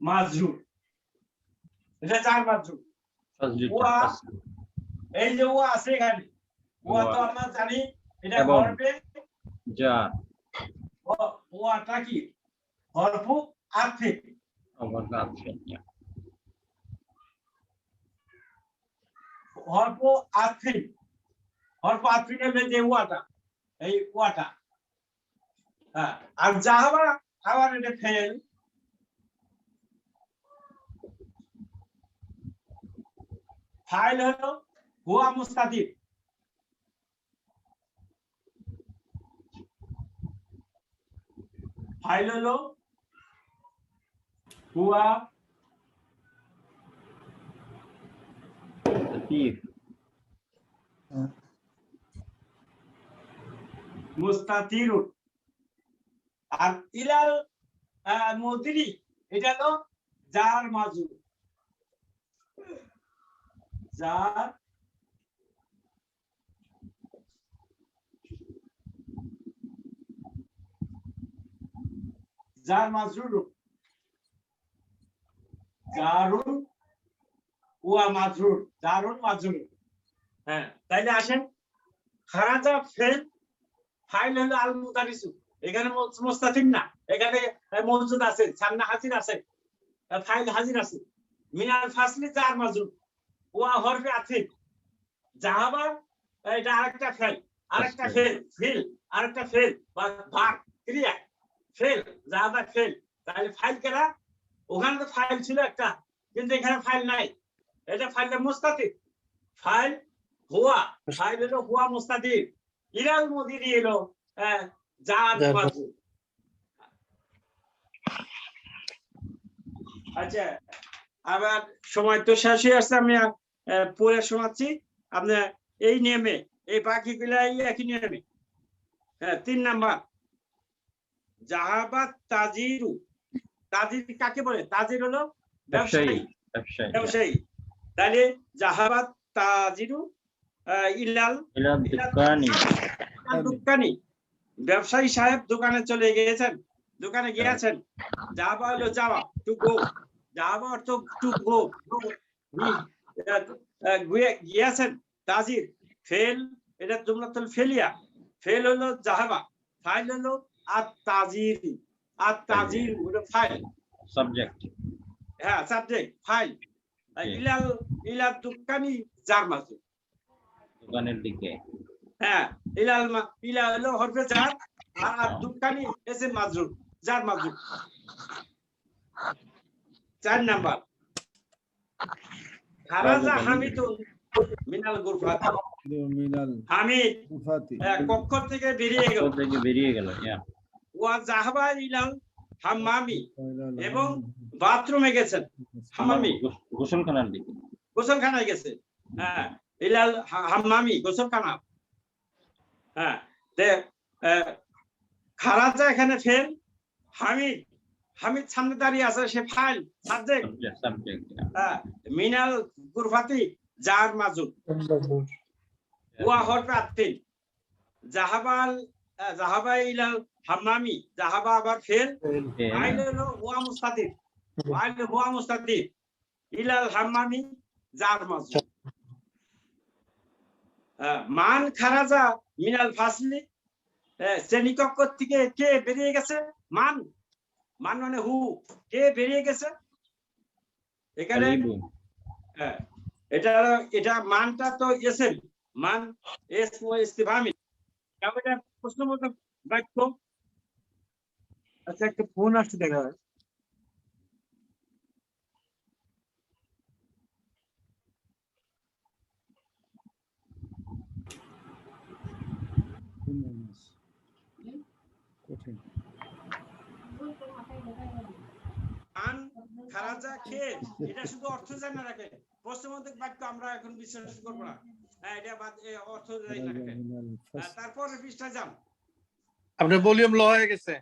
মাজরুর, এটা যার মাজরুর। Fasli. ওয়া Fasli. এই যে ও আছে এখানে, ওয়া তো ওয়া। আমরা জানি এটা এবং। হরফে Jar. ওয়াটা কি হরফু আতফে, Over the option. Yeah. হরফু আতফে, হরফু আতফে হলে যে ওয়াটা, এই ওয়াটা। হ্যাঁ, আর জাহাবা আবার এটা ফেল, ফাইল হলো হুয়া মুস্তাতির, ফাইল হলো হুয়া Latif. মুস্তাতিরুন। আর ইলাল মুদিরি এটা হলো যার মাজুর, যার যার মাজরুর, জারুন ওয়া মাজরুর, জারুন মাজরুর। হ্যাঁ, তাইলে আসেন খারাজা ফেল, ফাইল হলো আল মুদারিসু, এখানে মুস্তাতির না, এখানে মওজুদ আছে, সামনে হাজির আছে, ফাইল হাজির আছে। মিনাল ফাসলি যার মাজরুর, ওয়া হরফে আতিফ, জাহাবা এটা আরেকটা ফেল, আরেকটা ফেল আরেকটা ফেল বা ভাগ ক্রিয়া, ফেল জাহাবা ফেল। তাহলে ফাইল কেরা, ওখানে তো ফাইল ছিল একটা, কিন্তু এখানে ফাইল নাই, এটা ফাইলটা মুস্তাতির। ফাইল হুয়া, ফাইল হলো হুয়া মুস্তাতির, ইলাল মুদিরি হলো যার মাজরুর। আচ্ছা, আবার সময় তো শেষ হয়ে আসছে, আমি পরে শোনাচ্ছি। আপনার এই নিয়মে, এই বাকিগুলাই একই নিয়মে। হ্যাঁ, 3 নাম্বার জাহাবাত তাজিরু। তাজির কাকে বলে? তাজির হলো ব্যবসায়ী, ব্যবসায়ী. ব্যবসায়ী। তাহলে জাহাবাত তাজিরু ইলাল Ilal dukkani. দোকানি, ব্যবসায়ী সাহেব দোকানে চলে গিয়েছেন, দোকানে গিয়েছেন। যাবা হলো যাওয়া, টু গো, যাবা অর্থ টু গো, গিয়েছেন। তাজির ফেল, এটা জুমলাতুল ফেলিয়া, ফেল হলো জাহাবা, ফাইল হলো আত তাজির, আত তাজির হলো ফাইল, Subject. হ্যাঁ সাবজেক্ট ফাইল। ইলাল ইলাল দোকানি যার মাজরুর, দোকানের দিকে। হ্যাঁ ইলা হলো হরফে জার, আর দোকানি এসে মাজরুর, যার মাজরুর। 4 নাম্বার খারাজা হামিদুন মিনাল গুরফাতি। মিনাল হামিদ মুফাতি। কক্ষ থেকে বেরিয়ে গেল। কোথা থেকে বেরিয়ে গেল? Yeah. ওয়া জাহাবা ইলাল হাম্মামি, এবং বাথরুমে গেছেন, হাম্মামি গোসলখানার দিকে। গোসলখানায় গেছে। হ্যাঁ, ইলাল হাম্মামি গোসলখানা। হ্যাঁ, খারাজা এখানে ফেল, হামিদ হামিদ সামনে দাঁড়িয়ে আছে, সে ফাইল সাবজেক্ট। সাবজেক্ট মিনাল গুরফাতি জার মাজুদ, ওয়া হরফে আতিন। জাহাবা ইলাল হাম্মামি, জাহাবা আবার ফেল, ফাইল হলো ওয়া মুস্তাতির, ফাইল ওয়া মুস্তাতির, ইলাল হাম্মামি জার মাজুদ। মান খারাজা মিনাল ফাসলি, শ্রেণীকক্ষ থেকে কে বেরিয়ে গেছে? মান, মান মানে হু, কে বেরিয়ে গেছে এখানে? এটা মানটা তো এসেন, মান ইস্তিফহামি, এটা প্রশ্নবোধক বাক্য। আচ্ছা, একটা ফোন আসছে দেখা যায়। মান খারাজা খেয়ে, এটা শুধু অর্থ জানা রাখে, প্রশ্নবোধক বাক্য আমরা এখন বিশ্লেষণ করব না। এটা অর্থ জানা রাখে। তারপরে পৃষ্ঠা যান। আপনার ভলিউম লো হয়ে গেছে,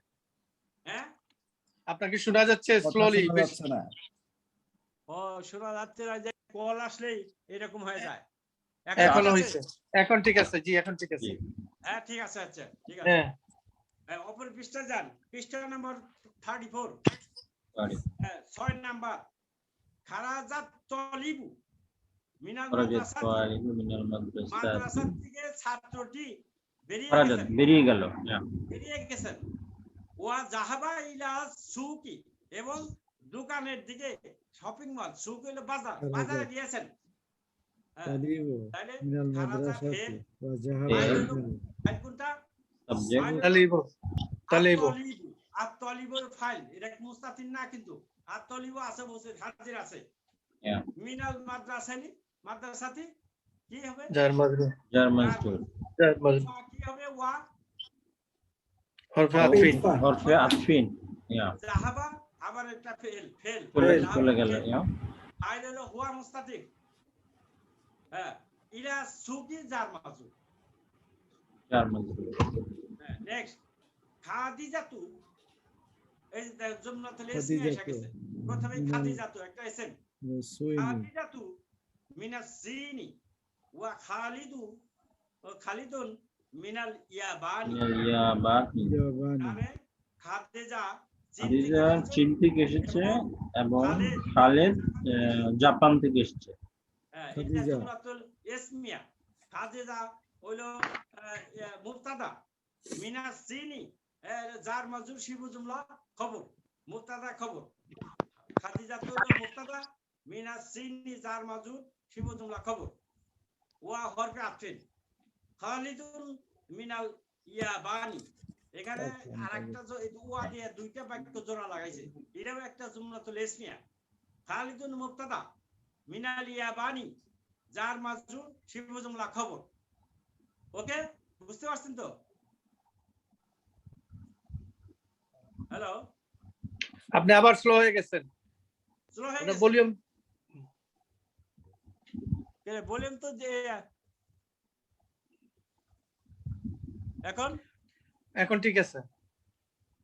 হ্যাঁ আপনাকে শোনা যাচ্ছে স্লোলি। ও শোনা যাচ্ছে না, যে কল আসলেই এরকম হয়ে যায়। এখন হইছে, এখন ঠিক আছে জি, এখন ঠিক আছে। হ্যাঁ ঠিক আছে, আচ্ছা ঠিক আছে। অপর পৃষ্ঠা যান, পৃষ্ঠা নাম্বার 34, 6 নাম্বার। খারাজাত তলিবু মিনাল মাদ্রাসা থেকে ছাত্রটি বেরিয়ে গেল, বেরিয়ে গেছেন। ওয়া জাহাবা ইলা সুকি, এবং দোকানের দিকে, শপিং মল, সুক হলো বাজার, বাজারে গিয়েছেন। তাহলে খারাজা ফেল, কোনটা? আত-তলিবুর ফাইল, এটা মুস্তাতির না, কিন্তু আত-তলিবু আছে, বলছে হাজির আছে। মিনাল মাদ্রাসাতি কি হবে? জার মাজরুর, কি হবে? ওয়া হরফে আতফিন, হরফে আতফিন। জাহাবা আবার একটা ফেল চলে গেল। ফাইল হলো হুয়া মুস্তাতির। ইলা সুকি জার মাজরুর। নেক্সট, খাদিজাতু, এই জুমলাতুল ইসমিয়া এসে গেছে। প্রথমে খাদিজাতু একটা এসেম, খাদিজাতু মিনাস সিনি ওয়া খালিদুন মিনাল ইয়াবানি। মানে খাদিজা চীন থেকে এসেছে এবং খালেদ জাপান থেকে এসেছে। এটা জুমলাতুল ইসমিয়া। খাদিজা হলো মুবতাদা, মিনাস সিনি জার মাজরুর শিবু জুমলা খবর, মুবতাদা খবর। খাদিজাতু হলো মুবতাদা, মিনাস সিনি জার মাজরুর শিবু জুমলা খবর। ওয়া হরফে আতফিন। খালিদুন মিনাল ইয়াবানি, এখানে আরেকটা ওয়া দিয়ে দুইটা বাক্য জোড়া লাগাইছে, এটাও একটা জুমলাতুল ইসমিয়া। খালিদুন মুবতাদা, মিনাল ইয়াবানি জার মাজরুর শিবু জুমলা খবর। ওকে, বুঝতে পারছেন তো? হ্যালো, আপনি আবার স্লো হয়ে গেছেন। স্লো হয়ে আপনার গেছে, ভলিউম বলেন তো যে এখন ঠিক আছে।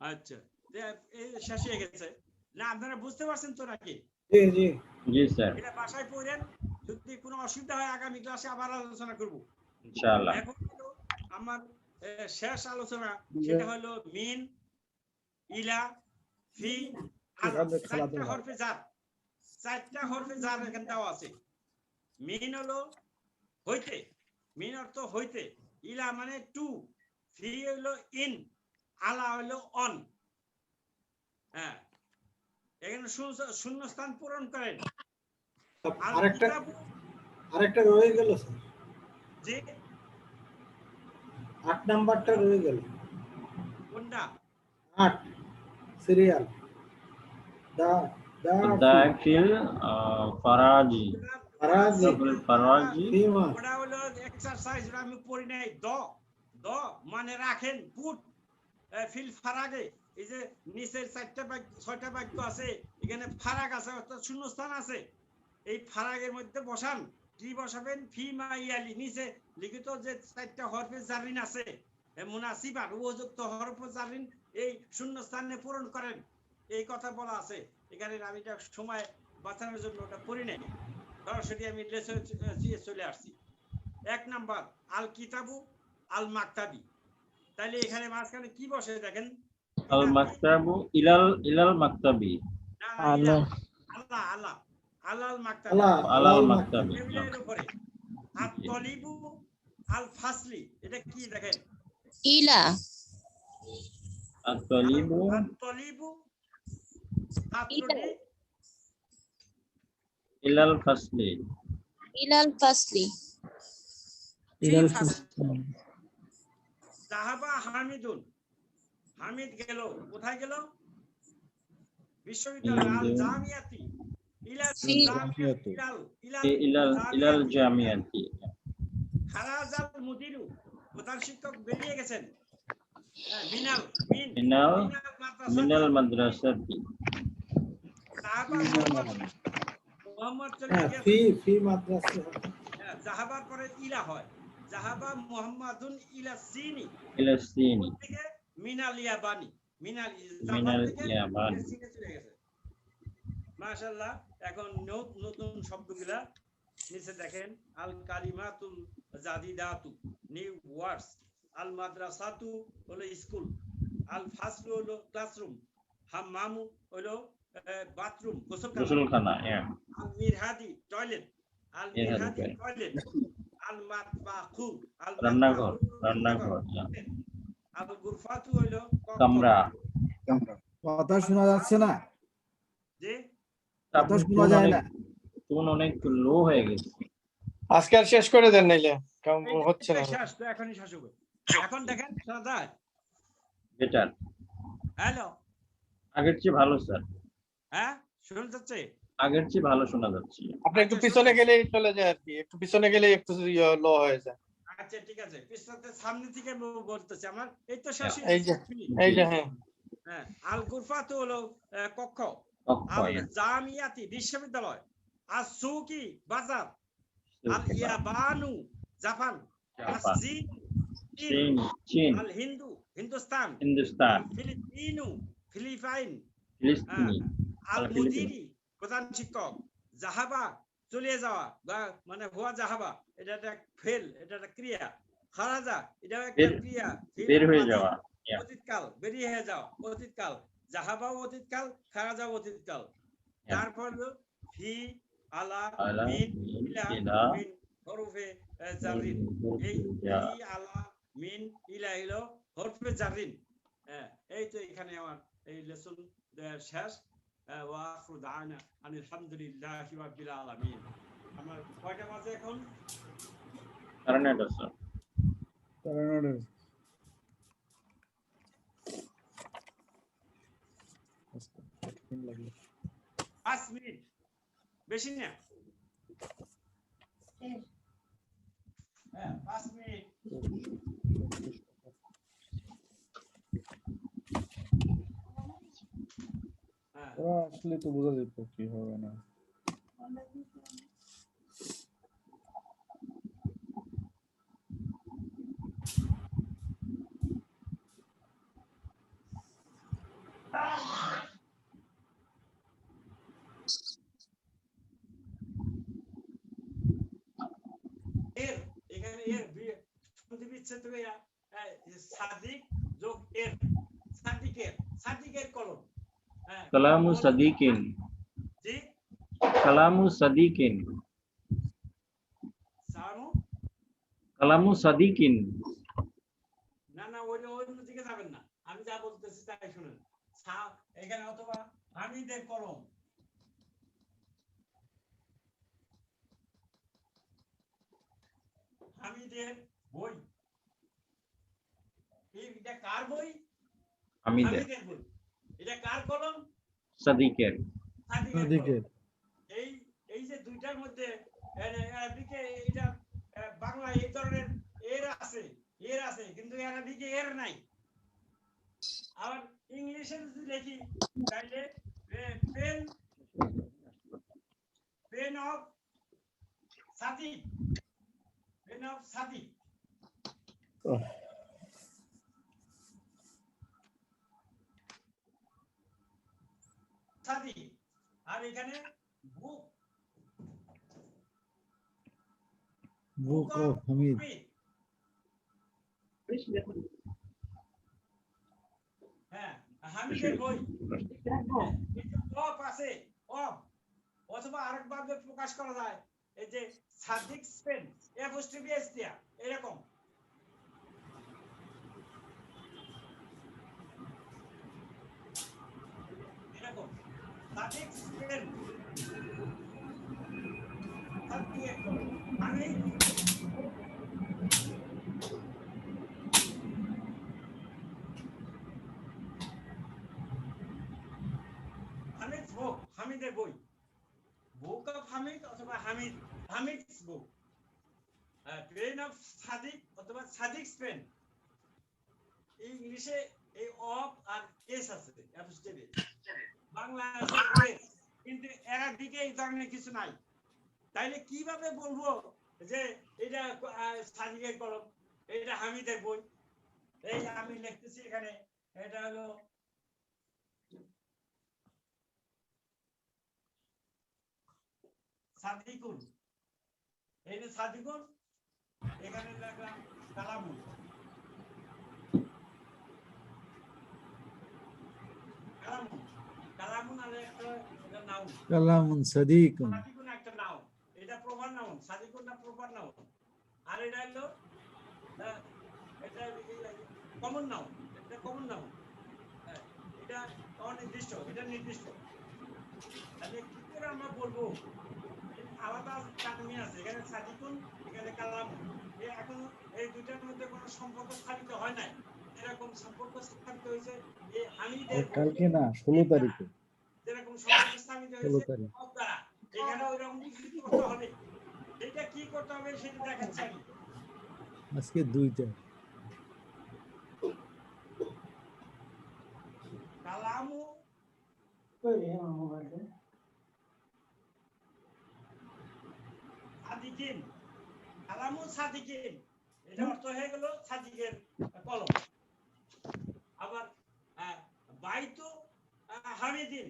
আচ্ছা, শেষ হয়ে গেছে না? আপনারা বুঝতে পারছেন তো নাকি? জি স্যার, এটা বাসায় পড়েন, যদি কোনো অসুবিধা হয় আগামী ক্লাসে আবার আলোচনা করব ইনশাআল্লাহ। এখন আমার শেষ আলোচনা, সেটা হলো মিন, ইলা, ফি আর চারটা হরফে জার। চারটা হরফে জার এখানে দেওয়া আছে। মিন হলো হইতে, মিন অর্থ হইতে, ইলা মানে টু, ফি হলো ইন, আলা হলো অন। হ্যাঁ, এখানে শূন্যস্থান পূরণ করেন। আরেকটা রয়ে গেল স্যার, জি 8 নাম্বারটা রয়ে গেল। কোনটা? 8 সিরিয়াল দাখিল ফারাজি, ওটা হলো এক্সারসাইজ, আমি পড়ি নাই। দ মানে রাখেন, পুট ফিল ফারাগে, এই যে নিচের 6টা বাক্য আছে, এখানে ফারাগ আছে, অর্থাৎ শূন্যস্থান আছে। এই ফারাগের মধ্যে বসান। কি বসাবেন? ফি মা ইয়ালি, নিচে লিখিত যে 4টা হরফে জারিন আছে, মুনাসিবাত উপযুক্ত হরফে জারিন এই শূন্যস্থানে পূরণ করেন। এই কথা বলা আছে এখানে, আমি এটা সময় বাঁচানোর জন্য ওটা পড়ি নাই, সরাসরি আমি লেসন চলে আসছি। 1 নাম্বার আল কিতাবু আল মাকতাবি, তাইলে এখানে মাঝখানে কি বসে দেখেন, আল মাকতাবু ইলাল মাকতাবি। না, না, ইলা, আল্লাহ আল্লাহ আলাল মাকতাবি, আলাল মাকতাবি। টেবিলের উপরে আর তলিবু আল ফাসলি, এটা কি দেখেন, ইলা আত-তালিবু তলিবু ছাত্রটি ইলাল ফাসলি। ইলাল ফাসলি ইলাল জাহাবা হামিদুন, হামিদ গেল, কোথায় গেল, বিশ্ববিদ্যালয়, আল জামিয়াতি ইলাল জামিয়াতি ইলাল জামিয়াতি। খারাজাল মুদিরু, প্রধান শিক্ষক বেরিয়ে গেছেন, মিনাল মাদ্রাসাতি। জাহাবা মুহাম্মদ চলে গেছেন, জাহাবার পরে ইলা হয়, জাহাবা মুহাম্মাদুন ইলা সিনি, থেকে মিনাল ইয়াবানি, মিনাল ইয়াবানি চলে গেছে। মাশাআল্লাহ। এখন নতুন শব্দগুলা নিচে দেখেন, আল কালিমাতুল জাদিদাতু, নিউ ওয়ার্ডস, আল মাদ্রাসাতু হলো স্কুল, আল ফাসলু হলো ক্লাসরুম, হাম্মামু হলো বাথরুম গোসলখানা, আল মিরহাদি টয়লেট, আল মিরহাদি টয়লেট, আল মাতবাখু রান্নাঘর, আল গুরফাতু হলো কামরা। কথা শোনা যাচ্ছে না, যে কথা শোনা যায় না, টোন অনেক লো হয়ে গেছে। আজকে আর শেষ করে দেন, নাইলে কাম হচ্ছে না। শেষ তো, এখনই শেষ হবে। এখন দেখেন শোনা যায়, বেটার, হ্যালো, আগের চেয়ে ভালো স্যার, হ্যাঁ শোনা যাচ্ছে, আগের চেয়ে ভালো শোনা যাচ্ছে। আপনি একটু পিছনে গেলেই চলে যায় আর কি, একটু পিছনে গেলেই একটু লো হয়ে যায়। আচ্ছা ঠিক আছে, পিছনে সামনে থেকে বলতেছি, আমার এই তো শেষ, এই যে হ্যাঁ, আল গুরফাতু হলো কক্ষ, আল জামিয়াতি বিশ্ববিদ্যালয়, আস সুকি বাজার, আল ইয়াবানু জাপান, চীন, আল হিন্দু হিন্দুস্তান, ফিলিপিনু ফিলিপাইন, আল মুদিরি প্রধান শিক্ষক, জাহাবা চলে যাওয়া বা মানে হুয়া জাহাবা, এটা একটা ফেল, এটা একটা ক্রিয়া, খারাজা এটাও একটা ক্রিয়া, বের হয়ে যাওয়া, অতীতকাল, বেরিয়ে হয়ে যাওয়া অতীতকাল, জাহাবা অতীতকাল, খারাজা অতীতকাল। তারপর ফি আলা মিন ইলা মিন হরফে জারিন, এই ফি আলা মিন ইলা হলো হরফে জারিন। এই তো এখানে আমার এই লেসন শেষ। ওয়া আখিরু দাওয়ানা আলহামদুলিল্লাহি রাব্বিল আলামিন। আমার কয়টা বাজে এখন? কারণে এটা স্যার, লাগলো 5 মিনিট, বেশি না, 5 মিনিট। আসলে তো বোঝা যেত কি হবে না। এখানে এর বিচ্ছেদ হবে, সাদিক যোগ এর, সাদিকের কলম, কালামু সাদিকিন, জি কালামু সাদিকিন, কালামু সাদিকিন। না না, ওই দিকে যাবেন না, আমি যা বলতেছি তাই শুনেন। এখানে অথবা হামিদের কলম, হামিদের বই, এটা কার বই? হামিদের বই। এটা কার কলম? সাদিকের। সাদিকের। এই যে দুইটার মধ্যে আরবিকে এটা বাংলা এই ধরনের এর আছে কিন্তু আরবিকে এর নাই। আবার ইংলিশে যদি দেখি তাহলে pen of Sadiq, pen of Sadiq. Sadiq, আর এখানে বুক বুক অফ হামিদ। হ্যাঁ, হামিদের বই অফ আছে, অফ, অথবা আরেকভাবে প্রকাশ করা যায় এই যে সাদিক স্পেন এপোস্ট্রফি এস দিয়া এরকম। এরকম সাদিক স্পেন আমি হামিদের বই, বুক অফ হামিদ অথবা Hamid's book, pen of Sadiq অথবা সাদিকস পেন। ইংলিশে এই অফ আর এস আছে, বাংলা আছে, কিন্তু এরাবিকে এই ধরনের কিছু নাই। তাইলে কিভাবে বলবো যে এটা সাদিকের কলম, এটা হামিদের বই? এই আমি লিখতেছি এখানে, এটা হলো সাদিকুন, এই যে সাদিকুন, এখানে লিখলাম কালামুন। কালামুন, কালামুন আর একটা নাউন, কালামুন সাদিকুন। সাদিকুন একটা নাউন, এটা প্রপার নাউন, সাদিকুনটা প্রপার নাউন। আর এটা হলো এটা কমন নাউন, এটা কমন নাউন, এটা অনির্দিষ্ট, এটা নির্দিষ্ট। তাহলে কি করে আমরা বলবো আলাদা টার্মি আছে, এখানে সাদিকুন, এখানে কালামুন, এখন এই দুইটার মধ্যে কোনো সম্পর্ক স্থাপিত হয় নাই। এরকম সম্পর্ক স্থাপিত হয়েছে এই হামিদের কালকে না 16 তারিখে, যেরকম সম্পর্ক স্থাপিত 16 হয়েছে তারিখ। সব দ্বারা, এখানে ওইরকম কিছু করতে হবে। এটা কি করতে হবে সেটা দেখাচ্ছি আমি। আজকে 2টা। কালামু সাদিকিন, কালামু সাদিকিন, এটা অর্থ হয়ে গেল সাদিকের কলম। আবার বাইতু হামিদিন,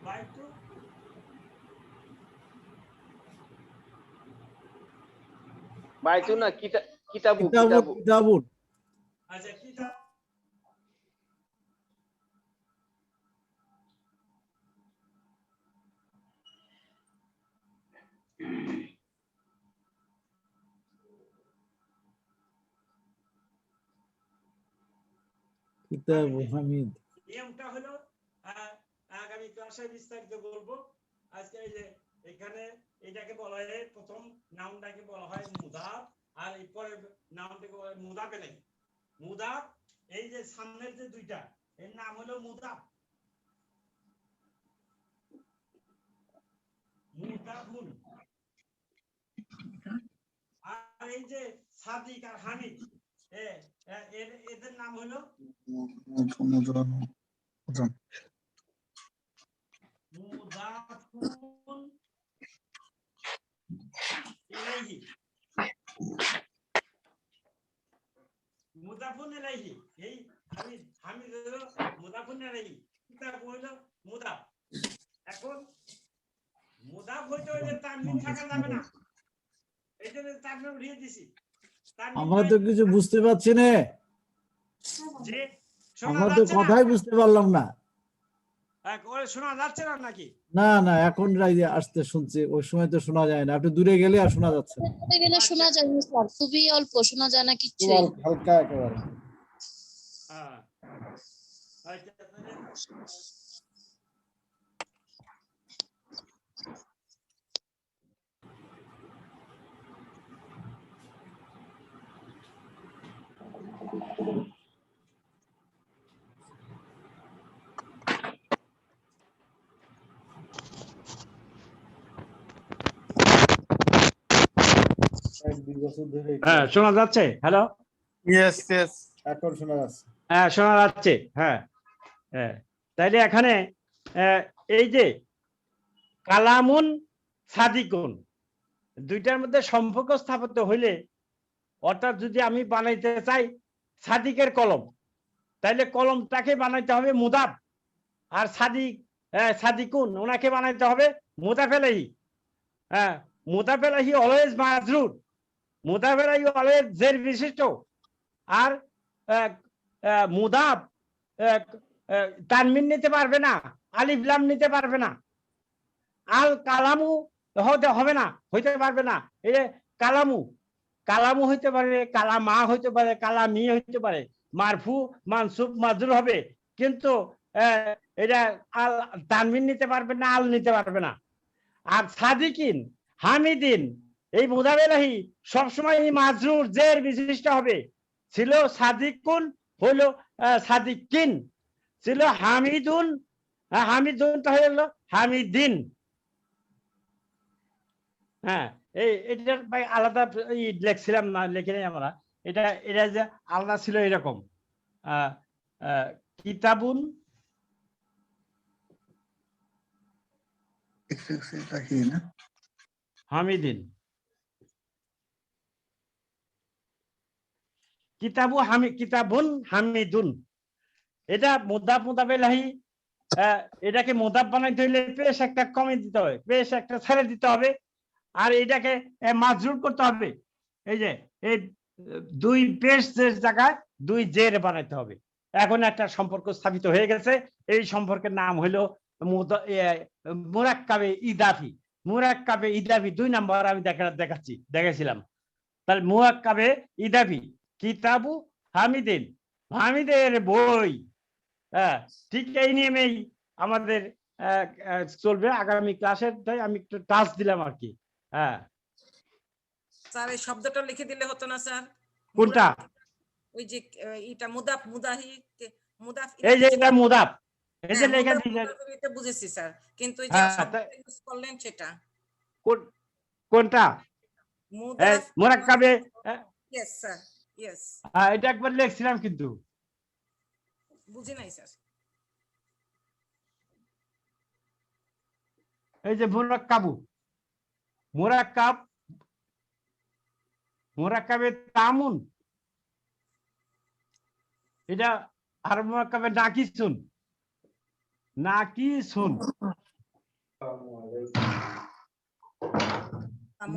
বাইতু বাইতু না কিতাবু, কিতাবুন। আচ্ছা কিতাব, কিতাবু হামিদ। নিয়মটা হলো আগামী ক্লাসে বিস্তারিত বলবো। আজকে এই যে এখানে এটাকে বলা হয়, প্রথম নাউনটাকে বলা হয় মুদাফ, আর এই পরের নাউনটাকে বলা হয় মুদাফ ইলাইহি। মুদাফ, এই যে সামনের যে দুইটা, এর নাম হলো মুদাফ, মুদাফুন। আর এই যে সাদিক আর হামিদ, এদের নাম হলো মুদাফুন ইলাইহি। মুদাফুন ইলাইহি, এই হামিদ হলো মুদাফুন ইলাইহি, কিতাব হলো মুদাফ। এখন মুদাফ হইতে হইলে তানবিন থাকা যাবে না, এই জন্য তানবিন উঠিয়ে দিছি। আমরা তো কিছু বুঝতে পারছি না, জি আমরা তো কথাই বুঝতে পারলাম না। শোনা যাচ্ছে না নাকি? না না, এখন আসতে শুনছি, ওই সময় তো শোনা যায় না, একটু দূরে গেলে আর শোনা যাচ্ছে না। দূরে গেলে শোনা যায় না স্যার, খুবই অল্প শোনা যায় না কিছু। হালকা একেবারে। হ্যাঁ, হ্যাঁ শোনা যাচ্ছে? হ্যালো, ইয়েস ইয়েস, এখন শোনা যাচ্ছে। হ্যাঁ শোনা যাচ্ছে। হ্যাঁ হ্যাঁ, তাইলে এখানে এই যে কালামুন সাদিকুন, দুইটার মধ্যে সম্পর্ক স্থাপিত হইলে অর্থাৎ যদি আমি বানাইতে চাই সাদিকের কলম, তাহলে কলমটাকে বানাইতে হবে মুদাফ, আর সাদিকুন ওনাকে বানাইতে হবে মুদাফ ইলাইহি। হ্যাঁ, মুদাফ ইলাইহি অলওয়েজ মাজরুর, মুদাফ ইলাইহি অলওয়েজ জের বিশিষ্ট, আর মুদাফ তানমিন নিতে পারবে না, আলিফ লাম নিতে পারবে না, আল কালামু হবে না, হইতে পারবে না। এই যে কালামু, কালামু হইতে পারে, কালামা হইতে পারে, কালামি হইতে পারে, মারফু মানসুব মাজরুর হবে, কিন্তু এটা আল তানমিন নিতে পারবে না, আল নিতে পারবে না। আর সাদিকিন হামিদিন এই মুদাফ ইলাইহি সবসময় মাজরুর জের বিশিষ্ট হবে। ছিল সাদিকুন, হলো সাদিকিন, ছিল হামিদুন, হামিদুনটা হলো হামিদিন। হ্যাঁ, এটার ভাই আলাদা লেখছিলাম না, লিখে নেই আমরা, এটা যে আলাদা ছিল এরকম কিতাবুন হামিদিন, কিতাবুন হামিদুন, এটা মুদাফ মুদাফ ইলাইহি। এটাকে মুদাফ বানাইতে হইলে পেশ একটা কমে দিতে হবে, পেশ একটা ছেড়ে দিতে হবে, আর এটাকে মাজরুর করতে হবে। এই যে এই দুই পেশ জায়গায় দুই জের বানাইতে হবে। এখন একটা সম্পর্ক স্থাপিত হয়ে গেছে, এই সম্পর্কের নাম হলো মুরাক্কাবে ইদাফি। মুরাক্কাবে ইদাফি 2 নাম্বার আমি দেখাচ্ছিলাম। তাহলে মুরাক্কাবে ইদাফি কিতাবু হামিদিন, হামিদের বই। হ্যাঁ, ঠিক এই নিয়মেই আমাদের চলবে আগামী ক্লাসের। আমি একটু টাচ দিলাম আর কি। হ্যাঁ স্যার, এই শব্দটা লিখে দিলে হতো না স্যার? কোনটা? ওই যে এটা মুদাফ মুদাহি মুদাফ, এই যে এটা মুদাফ, এই যে হ্যাঁ, লেখা মুদাফ দিলেন। মুদাফ এটা বুঝেছি স্যার, কিন্তু এই যে শব্দটা ইউজ করলেন সেটা কোনটা? মুদাফ মুরাক্কাবে। Yes sir, yes. এটা একবার লিখছিলাম কিন্তু বুঝি নাই স্যার। এই যে মুরাক্কাবু, মুরাক্কাব, মুরাক্কাবে তামুন, এটা আর মুরাক্কাবে নাকিসুন, নাকিসুন,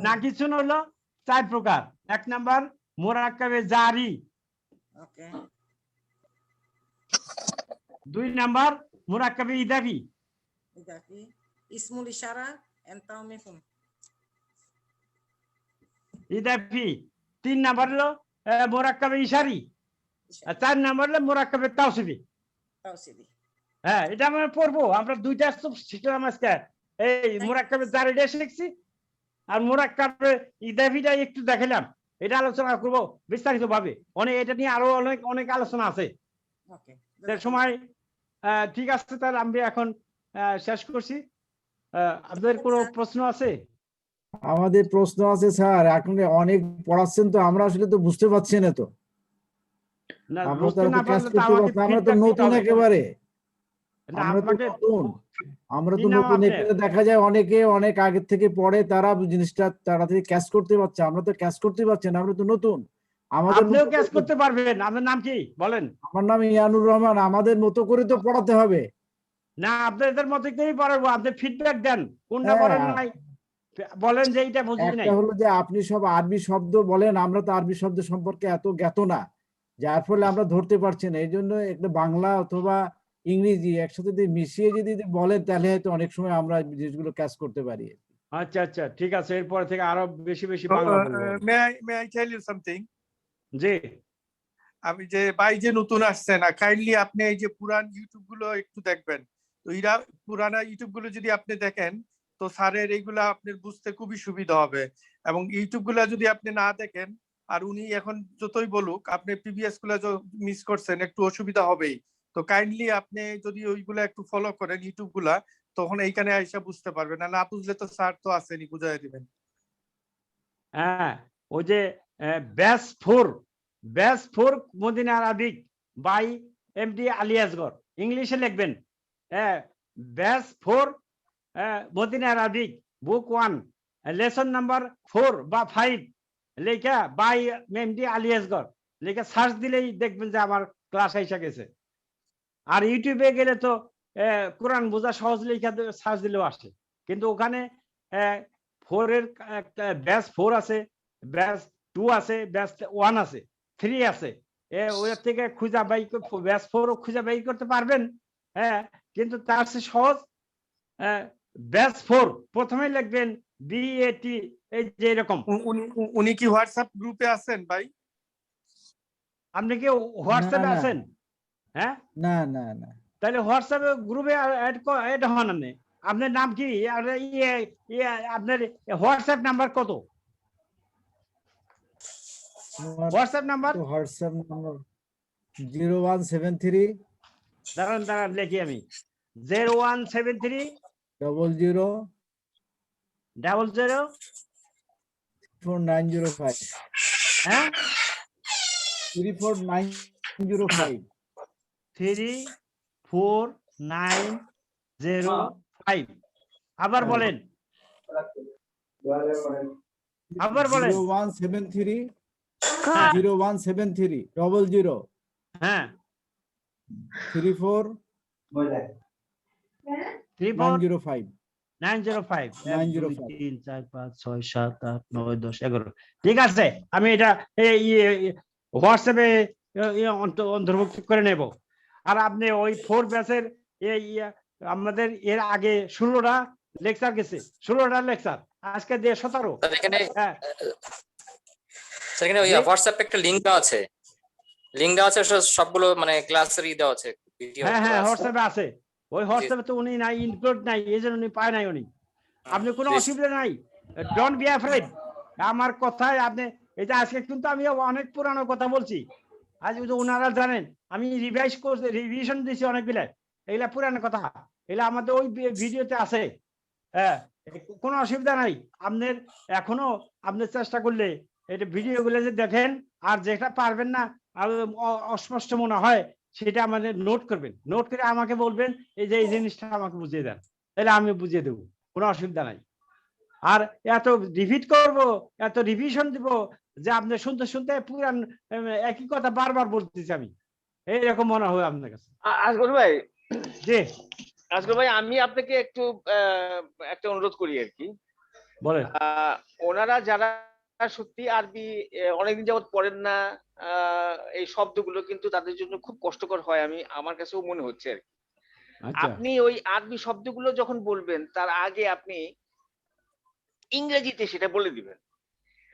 নাকিসুন হলো 4 প্রকার। 1 নাম্বার মুরাক্কাবে জারি, ওকে। 2 নাম্বার মুরাক্কাবে ইদাফি, ইদাফি ইসমুল ইশারা এন্ড তাওমিফুন, ইদাফি। 3 নাম্বার হলো মুরাক্কাবে ইশারি, আর 4 নাম্বার হলো মুরাক্কাবে তাওসিফি। তাওসিফি, হ্যাঁ, এটা আমরা পড়বো। আমরা 2টা শিখলাম আজকে। এই মুরাক্কাবে জারিটা শিখছি, আর মুরাক্কাবে ইদাফিটা একটু দেখালাম। এটা আলোচনা করব বিস্তারিত ভাবে। এটা নিয়ে আরো অনেক আলোচনা আছে। ওকে, সময় ঠিক আছে। তাহলে আমি এখন শেষ করছি। আপনাদের কোনো প্রশ্ন আছে? আমাদের প্রশ্ন আছে স্যার। এখন অনেক পড়াচ্ছেন তো, আমরা আসলে তো বুঝতে পারছি না তো। আমরা তো নতুন একেবারে, আমরা তো নতুন। এখানে দেখা যায় অনেকে অনেক আগের থেকে পড়ে, তারা জিনিসটা তাড়াতাড়ি ক্যাচ করতে পারছে। আমরা তো ক্যাচ করতে পারছি না, আমরা তো নতুন। আপনিও ক্যাচ করতে পারবেন। আপনার নাম কি বলেন? আমার নাম ইয়ানুর রহমান। আমাদের মতো করে তো পড়াতে হবে না, আপনাদের মতো করেই পড়াবো। আপনি ফিডব্যাক দেন, কোনটা পড়েন নাই বলেন যে এইটা বুঝি নাই। একটা হলো যে আপনি সব আরবি শব্দ বলেন, আমরা তো আরবি শব্দ সম্পর্কে এত জ্ঞাত না, যার ফলে আমরা ধরতে পারছি না। এই জন্য একটা বাংলা অথবা ইংরেজি একসাথে যদি মিশিয়ে যদি বলেন, তাহলে হয়তো অনেক সময় আমরা জিনিসগুলো ক্যাচ করতে পারি। আচ্ছা আচ্ছা, ঠিক আছে। এরপর থেকে আরো বেশি বেশি বাংলা বলবো। May I tell you something? জি, আমি যে ভাই যে নতুন আসছে না, কাইন্ডলি আপনি এই যে পুরান ইউটিউব গুলো একটু দেখবেন। তো এরা পুরানা ইউটিউব গুলো যদি আপনি দেখেন, তো স্যারের এইগুলা আপনার বুঝতে খুবই সুবিধা হবে। এবং ইউটিউব গুলা যদি আপনি না দেখেন, আর উনি এখন যতই বলুক, আপনি প্রিভিয়াস গুলা মিস করছেন, একটু অসুবিধা হবেই। তো কাইন্ডলি আপনি যদি ওইগুলা একটু ফলো করেন ইউটিউব গুলা, তখন এইখানে আইসা বুঝতে পারবেন। না বুঝলে তো স্যার তো আসেনি, বুঝাই দিবেন। হ্যাঁ, ওই যে ব্যাস 4 Madina Arabic by MD Ali Asghar, ইংলিশে লিখবেন। ব্যাস 4 Madina Arabic book 1 lesson number 4 বা 5 লেখা বাই মেমডি আলী আসগর লেখা সার্চ দিলেই দেখবেন যে আমার ক্লাস এসে গেছে। আর ইউটিউবে গেলে তো কোরআন বোঝা সহজ লেখা সার্চ দিলেও আসে, কিন্তু ওখানে 4 এর ব্যাচ 4 আছে, ব্যাচ 2 আছে, ব্যাচ 1 আছে, 3 আছে। ওর থেকে খুঁজা বাই ব্যাচ 4 খুঁজা বাই করতে পারবেন। হ্যাঁ, কিন্তু তার চেয়ে সহজ ব্যাচ 4 প্রথমে লিখবেন BAT, এই যে এরকম। উনি কি হোয়াটসঅ্যাপ গ্রুপে আছেন ভাই? আপনি কি হোয়াটসঅ্যাপে না। আছেন? হ্যাঁ, না না না, তাহলে হোয়াটসঅ্যাপে গ্রুপে অ্যাড হন আপনি। আপনার নাম কি? আর আপনার হোয়াটসঅ্যাপ নাম্বার কত? হোয়াটসঅ্যাপ নাম্বার হোয়াটসঅ্যাপ নাম্বার 0173 দাঁড়ান দাঁড়ান লিখি আমি 0173 00 00 4905। হ্যাঁ 34905 34905। আবার বলেন, আবার বলেন। 0173 00 হ্যাঁ 34 905 905 905 3 4 5 6 7 8 9 10 11। ঠিক আছে, আমি এটা হোয়াটসঅ্যাপে অন্তর্ভুক্ত করে নেব। আর আপনি ওই 4 ব্যাচের আমাদের এর আগে 16টা লেকচার গেছে, 16টা লেকচার, আজকে দিয়ে 17। এখানে হ্যাঁ সেখানে ওই হোয়াটসঅ্যাপে একটা লিংক দেওয়া আছে, সবগুলো মানে ক্লাসের দেওয়া আছে ভিডিও। হ্যাঁ হ্যাঁ হোয়াটসঅ্যাপে আছে। ওই হোয়াটসঅ্যাপে তো উনি নাই, ইনক্লুড নাই, এই জন্য উনি পায় নাই। উনি আপনি কোনো অসুবিধা নাই, ডোন্ট বি অ্যাফ্রেড। আমার কথায় আপনি এটা আজকে কিন্তু আমি অনেক পুরানো কথা বলছি, আজ ওনারা জানেন আমি রিভিশন দিয়েছি অনেকগুলা, এগুলা পুরানো কথা, এগুলা আমাদের ওই ভিডিওতে আছে। হ্যাঁ, কোনো অসুবিধা নাই। আপনার এখনো আপনি চেষ্টা করলে এটা ভিডিওগুলো যে দেখেন, আর যেটা পারবেন না আর অস্পষ্ট মনে হয় সেটা আমাদের নোট করবেন, নোট করে আমাকে বলবেন এই যে এই জিনিসটা আমাকে বুঝিয়ে দেন, তাহলে আমি বুঝিয়ে দেবো, কোনো অসুবিধা নাই। আর এত রিপিট করব, এত রিভিশন দিব যে আপনি শুনতে শুনতে পুরান একই কথা বারবার বলতেছি আমি, এইরকম মনে হয় আপনার কাছে। আসগর ভাই, জি আসগর ভাই, আমি আপনাকে একটু একটা অনুরোধ করি আর কি। বলেন। ওনারা যারা সত্যি আরবি অনেকদিন যাবত পড়েন না, এই শব্দগুলো কিন্তু তাদের জন্য খুব কষ্টকর হয়, আমার কাছেও মনে হচ্ছে আর কি। আপনি ওই আরবি শব্দগুলো যখন বলবেন তার আগে আপনি ইংরেজিতে সেটা বলে দিবেন।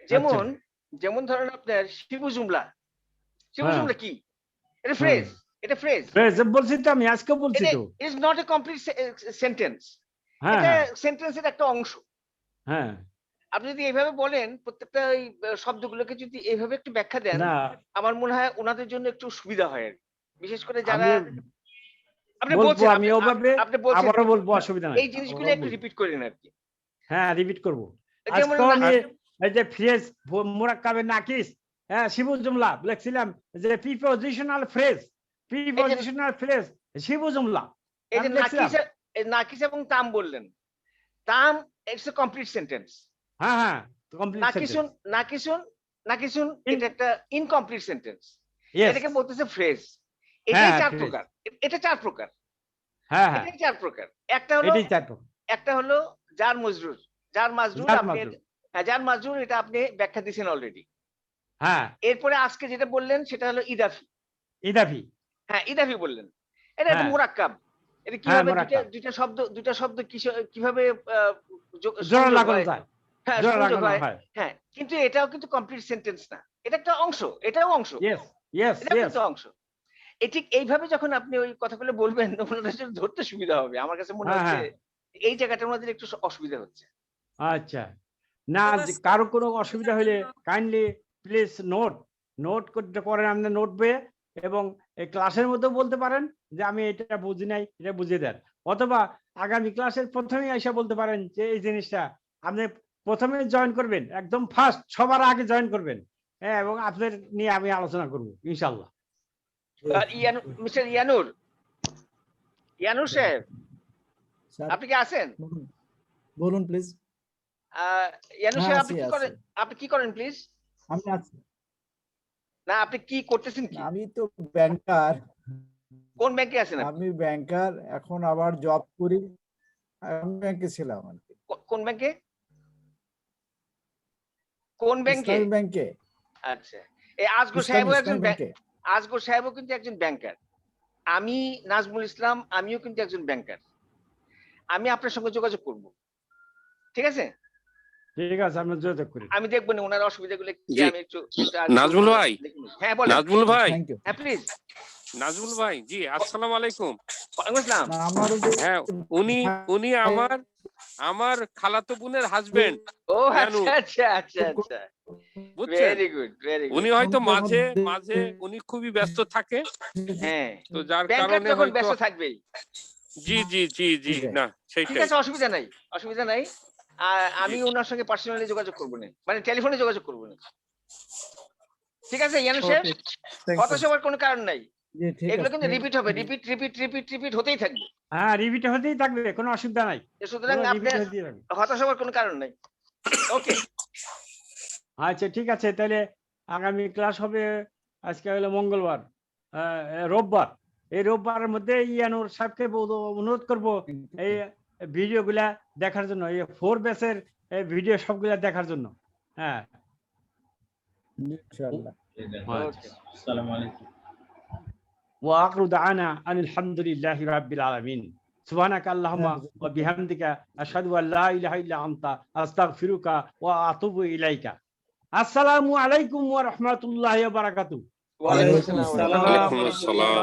যেমন যেমন ধরেন আপনার শিবু জুমলা, শিবু জুমলা কি? এটা ফ্রেজ, এটা ফ্রেজ বলছি তো আমি আজকে বলছি তো, is not a complete sentence, এটা সেন্টেন্সের একটা অংশ। হ্যাঁ, আপনি যদি এইভাবে বলেন, প্রত্যেকটা ওই শব্দগুলোকে যদি এইভাবে একটু ব্যাখ্যা দেন, আমার মনে হয় ওনাদের জন্য একটু সুবিধা হয়, বিশেষ করে যারা আপনি বলছেন, আপনি বলবো অসুবিধা নাই, এই জিনিসগুলো একটু রিপিট করেন আর কি। হ্যাঁ, রিপিট করব। আজকে আমি এই যে ফ্রেজ মুরাক্কাবে নাকিস, হ্যাঁ শিবু জুমলা লিখছিলাম যে প্রিপজিশনাল ফ্রেজ, প্রিপজিশনাল ফ্রেজ শিবু জুমলা। এই যে নাকিস এবং তাম বললেন, তাম ইটস এ কমপ্লিট সেন্টেন্স। হ্যাঁ হ্যাঁ, কমপ্লিট সেন্টেন্স। নাকিসুন এটা একটা ইনকমপ্লিট সেন্টেন্স, এটাকে বলতেছে ফ্রেজ। এটাই 4 প্রকার, এটা 4 প্রকার। হ্যাঁ হ্যাঁ, এটাই 4 প্রকার। একটা হলো জার মজরুর, জার মাজরুর, আপনি হ্যাঁ জার মাজরুর, এটা আপনি ব্যাখ্যা দিয়েছেন অলরেডি। হ্যাঁ, এরপরে আজকে যেটা বললেন সেটা হলো ইদাফি। ইদাফি, হ্যাঁ ইদাফি বললেন, এটা একটা মুরাক্কাব। এটা কিভাবে দুইটা শব্দ কিভাবে জোড়া লাগানো যায়? হ্যাঁ, সংযোগ হয়। হ্যাঁ, কিন্তু এটাও কিন্তু কমপ্লিট সেন্টেন্স না, এটা একটা অংশ, এটাও অংশ। এটা একটা অংশ। ঠিক এইভাবে যখন আপনি ওই কথাগুলো বলবেন, ওনাদের জন্য ধরতে সুবিধা হবে। আমার কাছে মনে হচ্ছে এই জায়গাটা ওনাদের একটু অসুবিধা হচ্ছে। আচ্ছা, না কারো কোনো অসুবিধা হলে কাইন্ডলি প্লিজ নোট করতে পারেন, আপনি নোট বইয়ে, এবং এই ক্লাসের মধ্যেও বলতে পারেন যে আমি এটা বুঝি নাই, এটা বুঝিয়ে দেন, অথবা আগামী ক্লাসের প্রথমেই এসে বলতে পারেন যে এই জিনিসটা আপনি প্রথমে জয়েন করবেন, একদম ফার্স্ট সবার আগে জয়েন করবেন। হ্যাঁ, এবং আপনাদের নিয়ে আমি আলোচনা করবো ইনশাল্লাহ। মিস্টার ইয়ানুর সাহেব, আপনি কি আছেন? বলুন প্লিজ। ইয়ানুর সাহেব, আপনি কি করেন প্লিজ? আমি আছি। না আপনি কি করতেছেন কি? আমি তো ব্যাংকার। কোন ব্যাংকে আছেন আপনি? আমি ব্যাংকার, এখন আবার জব করি। আমি ব্যাংকে ছিলাম আর কি। কোন ব্যাংকে? কোন ব্যাংকে? ইসলামী ব্যাংকে। আচ্ছা, এই আজগর সাহেবও একজন আজগর সাহেবও কিন্তু একজন ব্যাংকার। আমি নাজমুল ইসলাম, আমিও কিন্তু একজন ব্যাংকার। আমি আপনার সঙ্গে যোগাযোগ করব, ঠিক আছে? ঠিক আছে, আমরা যোগাযোগ করি। আমি দেখব না ওনার অসুবিধাগুলো কি। আমি একটু নাজমুল ভাই। হ্যাঁ বলেন। নাজমুল ভাই। হ্যাঁ প্লিজ। নাজমুল ভাই, জি আসসালামু আলাইকুম। ওয়ালাইকুম আসসালাম। হ্যাঁ, উনি আমার খালাতো বোনের হাজবেন্ড। ও আচ্ছা আচ্ছা আচ্ছা আচ্ছা, ভেরি গুড ভেরি গুড। উনি হয়তো মাঝে মাঝে উনি খুবই ব্যস্ত থাকে। হ্যাঁ, তো যার ব্যাংকার কারণে তখন হয়তো ব্যস্ত থাকবেই। জি জি জি জি না ঠিক সেইটাই। আছে, অসুবিধা নাই, অসুবিধা নাই। আমি ওনার সঙ্গে পার্সোনালি যোগাযোগ করব না, মানে টেলিফোনে যোগাযোগ করব না, ঠিক আছে ইয়ানু সাহেব? কথা সবার কোনো কারণ নাই, এগুলো কিন্তু রিপিট হবে, রিপিট রিপিট রিপিট রিপিট হতেই থাকবে। হ্যাঁ, রিপিট হতেই থাকবে, কোনো অসুবিধা নাই। সুতরাং আপনি হতাশ হওয়ার কোনো কারণ নাই। ওকে, আচ্ছা ঠিক আছে, তাহলে আগামী ক্লাস হবে আজকে হলো মঙ্গলবার, রোববার। এই রোববারের মধ্যে ইয়ানুর সাহেবকে অনুরোধ করব এই ভিডিওগুলা দেখার জন্য, এই 4 ব্যাচের ভিডিও সবগুলা দেখার জন্য। হ্যাঁ ইনশাআল্লাহ। আসসালামু আলাইকুম। ওয়া আখিরু দা'ওয়ানা আনিল হামদুলিল্লাহি রাব্বিল আলামিন। সুবহানাকা আল্লাহুম্মা ওয়া বিহামদিকা আশহাদু আল লা ইলাহা ইল্লা আনতা আস্তাগফিরুকা ওয়া আতুবু ইলাইকা। আসসালামু আলাইকুম ওয়া রাহমাতুল্লাহি ওয়া বারাকাতুহু। ওয়া আলাইকুম আসসালাম। ওয়া আলাইকুম আসসালাম।